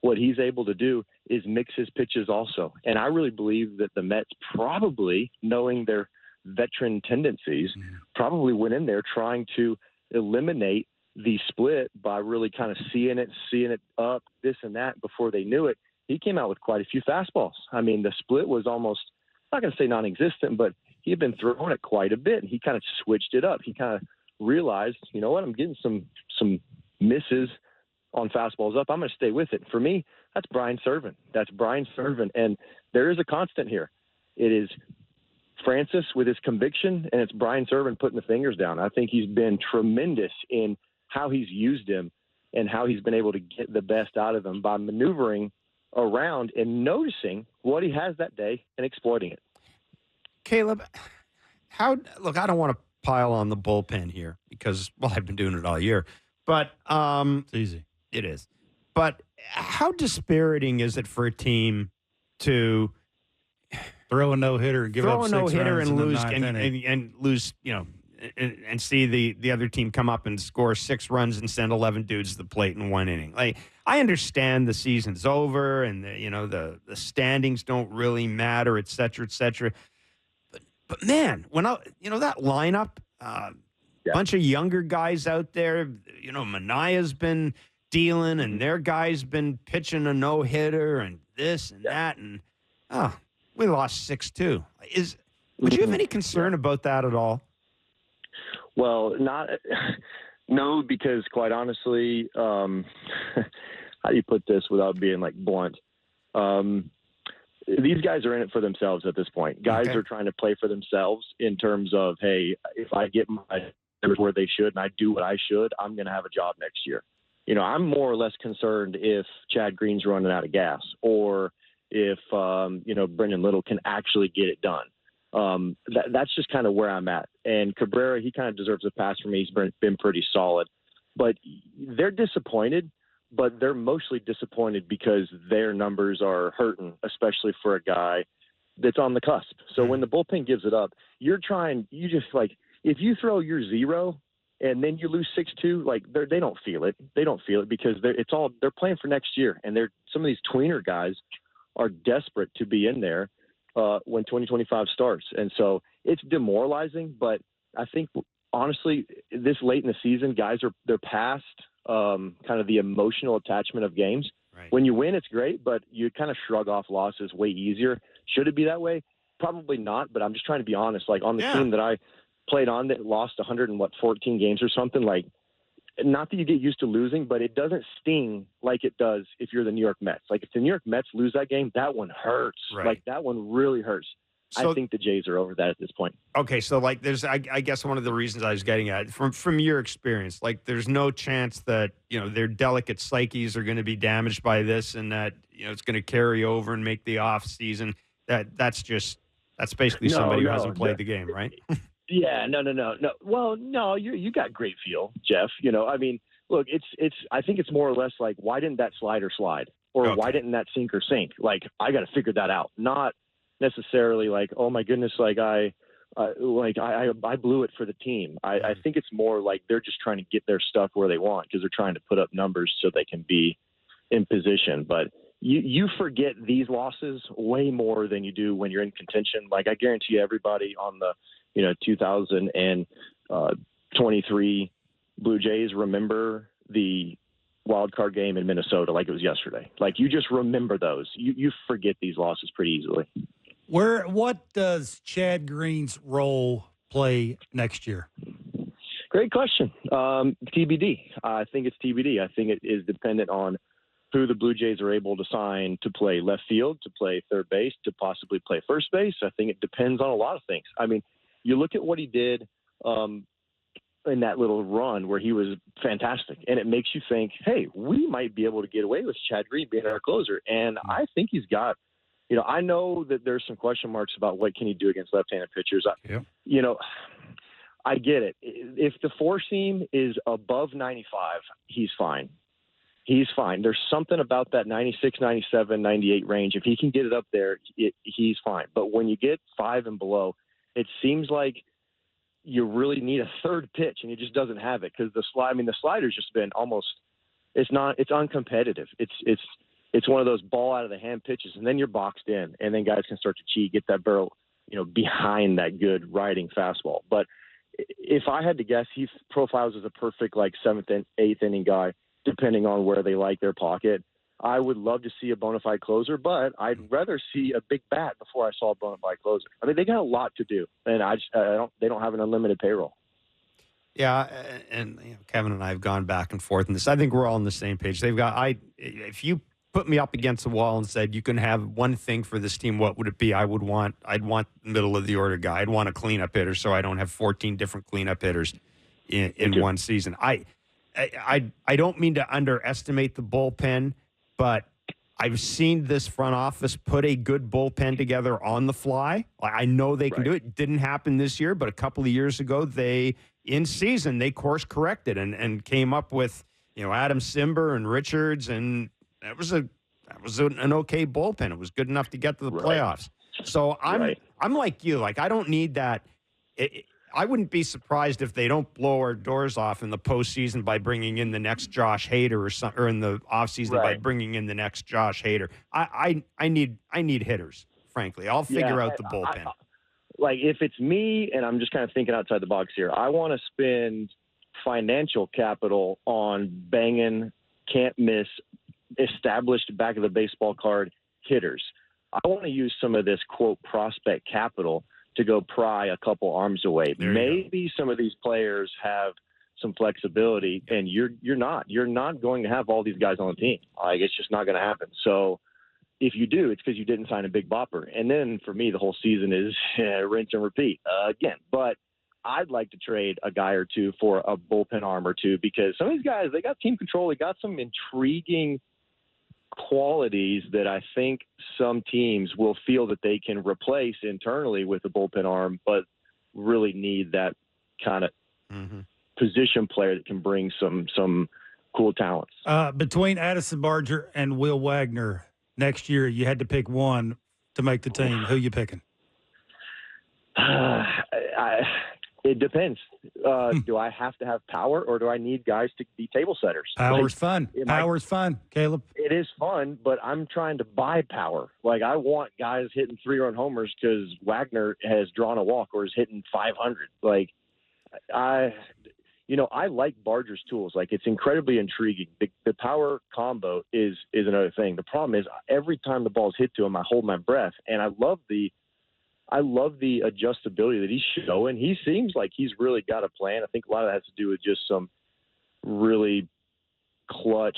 what he's able to do is mix his pitches also. And I really believe that the Mets probably, knowing their veteran tendencies, probably went in there trying to eliminate the split by really kind of seeing it up, this and that before they knew it. He came out with quite a few fastballs. I mean, the split was almost, I'm not going to say non-existent, but he had been throwing it quite a bit. And he kind of switched it up. He kind of realized, you know what, I'm getting some misses on fastballs up. I'm going to stay with it. For me, that's Brian Serven. And there is a constant here. It is Francis with his conviction, and it's Brian Serven putting the fingers down. I think he's been tremendous in how he's used him and how he's been able to get the best out of him by maneuvering around and noticing what he has that day and exploiting it. Caleb, look, I don't want to pile on the bullpen here because, well, I've been doing it all year, but It's easy. It is. But how dispiriting is it for a team to throw a no-hitter and give up 6 runs and lose and lose, and see the other team come up and score 6 runs and send 11 dudes to the plate in 1 inning? Like, I understand the season's over and the standings don't really matter, et cetera, et cetera. But man, when that lineup, bunch of younger guys out there, Manaya's been dealing and their guy's been pitching a no-hitter and this and that, and we lost 6-2. Would you have any concern about that at all? Well, no, because quite honestly, how do you put this without being like blunt? These guys are in it for themselves at this point. Guys are trying to play for themselves in terms of, hey, if I get my numbers where they should and I do what I should, I'm going to have a job next year. I'm more or less concerned if Chad Green's running out of gas or if, Brendan Little can actually get it done. That's just kind of where I'm at. And Cabrera, he kind of deserves a pass for me. He's been pretty solid. But they're disappointed, but they're mostly disappointed because their numbers are hurting, especially for a guy that's on the cusp. So when the bullpen gives it up, if you throw your 0 and then you lose 6-2, like they don't feel it. They don't feel it because they're playing for next year. And some of these tweener guys are desperate to be in there when 2025 starts. And so it's demoralizing, but I think honestly, this late in the season, guys they're past kind of the emotional attachment of games. Right. When you win, it's great, but you kind of shrug off losses way easier. Should it be that way? Probably not, but I'm just trying to be honest. Like on the team that I played on that lost 114 games or something, like not that you get used to losing, but it doesn't sting like it does if you're the New York Mets. Like if the New York Mets lose that game, that one hurts. Right. Like that one really hurts. So, I think the Jays are over that at this point. Okay, so like there's, I guess one of the reasons I was getting at from your experience, like there's no chance that their delicate psyches are going to be damaged by this, and that it's going to carry over and make the off season. That's basically somebody who hasn't played the game, right? Yeah, no. Well, no, you got great feel, Jeff. I mean, look, I think it's more or less like, why didn't that slider slide, or why didn't that sinker sink? Like I got to figure that out, not necessarily like, oh my goodness, like I blew it for the team. I think it's more like they're just trying to get their stuff where they want because they're trying to put up numbers so they can be in position. But you forget these losses way more than you do when you're in contention. Like I guarantee you, everybody on the 2023 Blue Jays remember the wild card game in Minnesota like it was yesterday. Like you just remember those. You forget these losses pretty easily. What does Chad Green's role play next year? Great question. TBD. I think it's TBD. I think it is dependent on who the Blue Jays are able to sign to play left field, to play third base, to possibly play first base. I think it depends on a lot of things. I mean, you look at what he did in that little run where he was fantastic, and it makes you think, hey, we might be able to get away with Chad Green being our closer. And I think he's got – I know that there's some question marks about what can he do against left-handed pitchers. I get it. If the four seam is above 95, he's fine. He's fine. There's something about that 96, 97, 98 range. If he can get it up there, he's fine. But when you get 5 and below, it seems like you really need a third pitch, and he just doesn't have it because the slider's just been almost – it's uncompetitive. it's one of those ball out of the hand pitches, and then you're boxed in, and then guys can start to cheat, get that barrel, behind that good riding fastball. But if I had to guess, he profiles as a perfect like 7th and 8th inning guy, depending on where they like their pocket. I would love to see a bona fide closer, but I'd rather see a big bat before I saw a bona fide closer. I mean, they got a lot to do, and they don't have an unlimited payroll. Yeah, and Kevin and I have gone back and forth in this. I think we're all on the same page. If you put me up against the wall and said you can have one thing for this team, what would it be? I'd want middle of the order guy. I'd want a cleanup hitter, so I don't have 14 different cleanup hitters in one season. I don't mean to underestimate the bullpen, but I've seen this front office put a good bullpen together on the fly. I know they can do it. It didn't happen this year, but a couple of years ago, in season, they course corrected and came up with, Adam Simber and Richards, and that was an okay bullpen. It was good enough to get to the playoffs. So I'm like you. Like, I don't need that. I wouldn't be surprised if they don't blow our doors off in the postseason by bringing in the next Josh Hader or in the offseason by bringing in the next Josh Hader. I need hitters, frankly. I'll figure out the bullpen. Like, if it's me, and I'm just kind of thinking outside the box here, I want to spend financial capital on banging, can't miss, established back of the baseball card hitters. I want to use some of this, quote, prospect capital to go pry a couple arms away. Maybe some of these players have some flexibility, and you're not going to have all these guys on the team. Like, it's just not going to happen. So if you do, it's because you didn't sign a big bopper. And then for me, the whole season is rinse and repeat again. But I'd like to trade a guy or two for a bullpen arm or two, because some of these guys, they got team control. They got some intriguing qualities that I think some teams will feel that they can replace internally with a bullpen arm, but really need that kind of position player that can bring some cool talents. Between Addison Barger and Will Wagner next year, you had to pick one to make the team. Who you picking? It depends. Do I have to have power, or do I need guys to be table setters? Power's fun. Power's fun, Caleb. It is fun, but I'm trying to buy power. Like, I want guys hitting 3-run homers because Wagner has drawn a walk or is hitting 500. Like, I like Barger's tools. Like, it's incredibly intriguing. The power combo is another thing. The problem is every time the ball's hit to him, I hold my breath, and I love the adjustability that he's showing. He seems like he's really got a plan. I think a lot of that has to do with just some really clutch,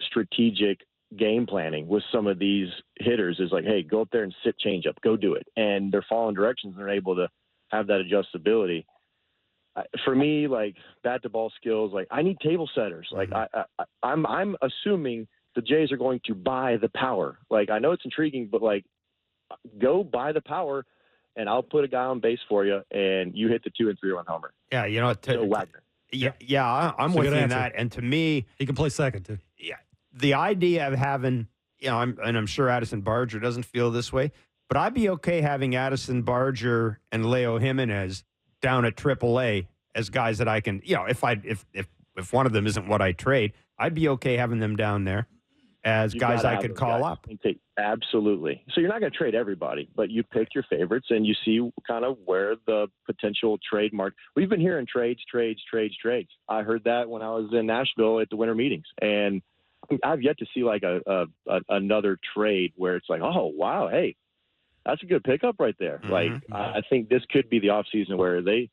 strategic game planning with some of these hitters. Is like, hey, go up there and sit change up, go do it. And they're following directions and they're able to have that adjustability. For me, like, bat to ball skills, like, I need table setters. Like, I'm assuming the Jays are going to buy the power. Like, I know it's intriguing, but like, go buy the power, and I'll put a guy on base for you, and you hit the 2- and 3-run homer. Yeah, Wagner. I'm with you in that. And to me, he can play second too. Yeah, the idea of having, I'm sure Addison Barger doesn't feel this way, but I'd be okay having Addison Barger and Leo Jimenez down at AAA as guys that I can, if one of them isn't what I trade, I'd be okay having them down there as guys I could call up. Absolutely. So you're not going to trade everybody, but you pick your favorites and you see kind of where the potential trade mark. We've been hearing trades. I heard that when I was in Nashville at the winter meetings, and I've yet to see like another trade where it's like, oh wow, hey, that's a good pickup right there. Like, I think this could be the offseason where there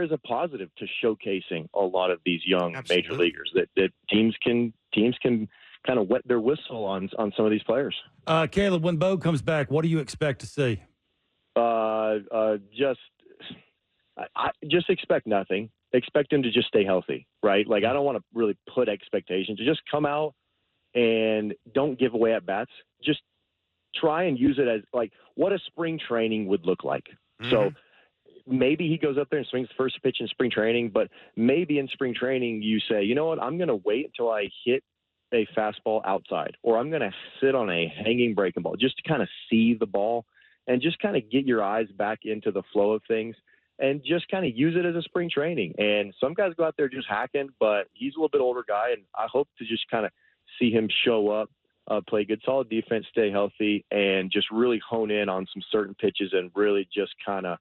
is a positive to showcasing a lot of these young major leaguers that teams can kind of wet their whistle on some of these players. Caleb, when Bo comes back, what do you expect to see? Just expect nothing. Expect him to just stay healthy, right? Like, I don't want to really put expectations. Just come out and don't give away at bats. Just try and use it as like what a spring training would look like. So maybe he goes up there and swings the first pitch in spring training, but maybe in spring training you say, you know what, I'm going to wait until I hit a fastball outside, or I'm going to sit on a hanging breaking ball just to kind of see the ball and just kind of get your eyes back into the flow of things and just kind of use it as a spring training. And some guys go out there just hacking, but he's a little bit older guy, and I hope to just kind of see him show up, play good, solid defense, stay healthy, and just really hone in on some certain pitches and really just kind of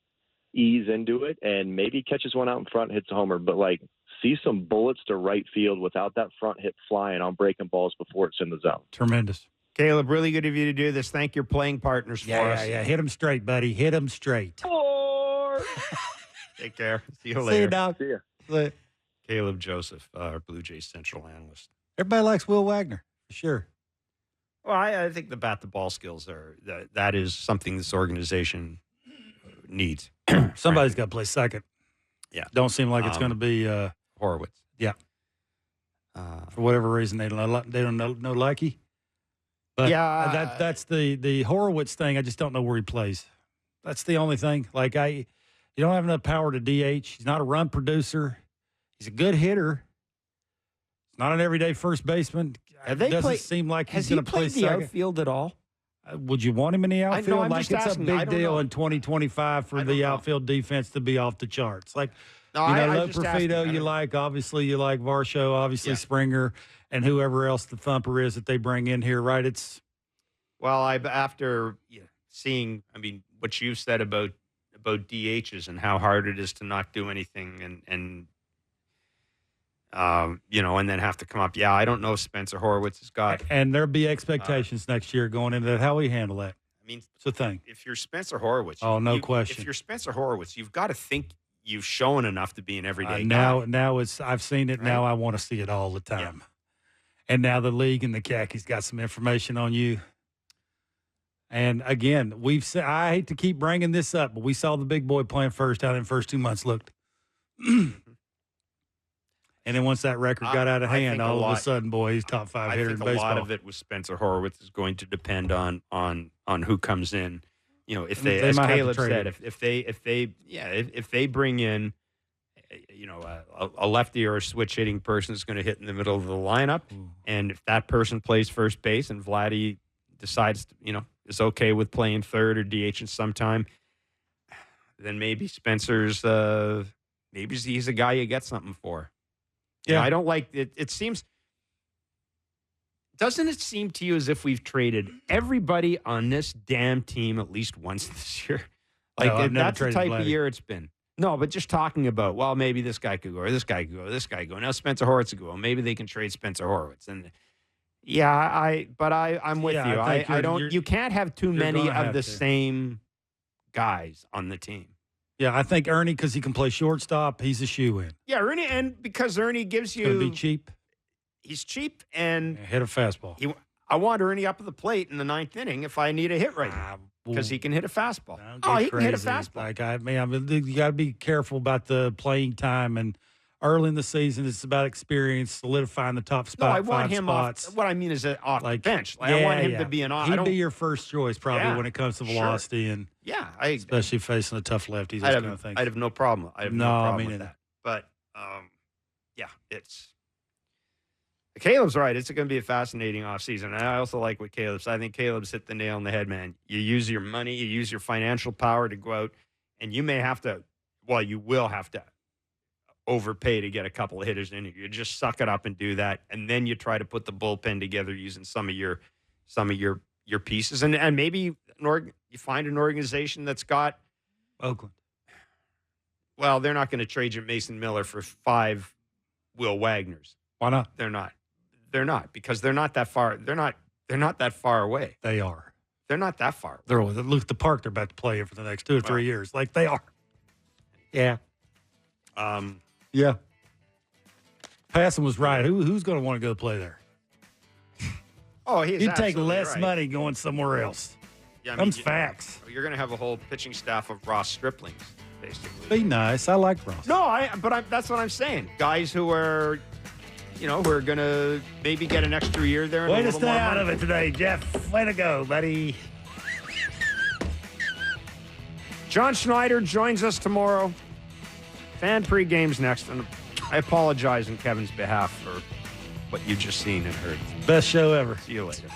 ease into it, and maybe catches one out in front, hits a homer. But, like, see some bullets to right field without that front hit flying on breaking balls before it's in the zone. Tremendous. Caleb, really good of you to do this. Thank your playing partners for us. Yeah. Hit them straight, buddy. Hit them straight. Take care. See you later. See you, Doc. See ya. Caleb Joseph, our Blue Jays Central analyst. Everybody likes Will Wagner, for sure. Well, I think the bat-the-ball skills that is something this organization needs. Somebody's got to play second. Yeah. Don't seem like it's going to be Horowitz. Yeah. For whatever reason, they don't know Likey. But yeah, that's the Horowitz thing. I just don't know where he plays. That's the only thing. Like you don't have enough power to DH. He's not a run producer. He's a good hitter. He's not an everyday first baseman. Doesn't seem like he's going to play the outfield at all? Would you want him in the outfield? I'm like just it's asking. a big deal in 2025 for the outfield defense to be off the charts. Like, Low Profito, you like. Obviously, you like Varsho. Obviously, Springer, and whoever else the thumper is that they bring in here. Right? It's after seeing, what you said about DHs and how hard it is to not do anything, and then have to come up. Yeah, I don't know if Spencer Horowitz has got. And there'll be expectations next year going into that. How we handle that? It's a thing. If you're Spencer Horowitz, no question. If you're Spencer Horowitz, you've got to think you've shown enough to be an everyday guy. Now I've seen it. Right? Now I want to see it all the time. Yeah. And now the league and the khakis got some information on you. And again, I hate to keep bringing this up, but we saw the big boy playing first out in the first 2 months looked. And then once that record got out of hand, all of a sudden, boy, he's top 5 hitter in baseball. I think a lot of it with Spencer Horowitz is going to depend on who comes in. If they as Caleb said, if they bring in, a lefty or a switch hitting person is going to hit in the middle of the lineup, and if that person plays first base and Vladdy decides, is okay with playing third or DH sometime, then maybe Spencer's maybe he's a guy you get something for. Yeah, I don't like it. It seems. Doesn't it seem to you as if we've traded everybody on this damn team at least once this year? That's the type of year it's been. No, but just talking about, maybe this guy could go, or this guy could go, or this guy could go. Now Spencer Horowitz could go. Well, maybe they can trade Spencer Horowitz. And I'm with you. I don't. You can't have too many of the same guys on the team. Yeah, I think Ernie, because he can play shortstop, he's a shoe-in. Yeah, Ernie, and because Ernie gives you... It's going to be cheap. He's cheap, and... Hit a fastball. I want Ernie up at the plate in the ninth inning if I need a hit right now, because he can hit a fastball. He can hit a fastball. You got to be careful about the playing time, and early in the season, it's about experience, solidifying the top spot. No, I want him spots. What I mean is off the bench. I want him to be an off. He'd be your first choice probably when it comes to velocity and especially facing a tough lefty. I'd have no problem. I have no problem with that. But it's Caleb's right. It's going to be a fascinating offseason. And I also like what Caleb said. I think Caleb's hit the nail on the head, man. You use your money, you use your financial power to go out, and you may have to. You will have to overpay to get a couple of hitters in here. You just suck it up and do that, and then you try to put the bullpen together using some of your pieces, and maybe you find an organization that's got Oakland. Well, they're not going to trade you Mason Miller for 5 Will Wagners. Why not? They're not. They're not, because they're not that far. They're not that far away. They are. They're not that far. Look at the park they're about to play in for the next 2 or 3 years. Like they are. Yeah. Yeah. Passan was right. Who's going to want to go play there? Oh, he'd take less money going somewhere else. Yeah, facts. You're going to have a whole pitching staff of Ross Striplings, basically. Be nice. I like Ross. No, that's what I'm saying. Guys who are, who are going to maybe get an extra year there. Way to stay out of it today, Jeff. Way to go, buddy. John Schneider joins us tomorrow. Fan pre-game's next, and I apologize on Kevin's behalf for what you just seen and heard. Best show ever. See you later.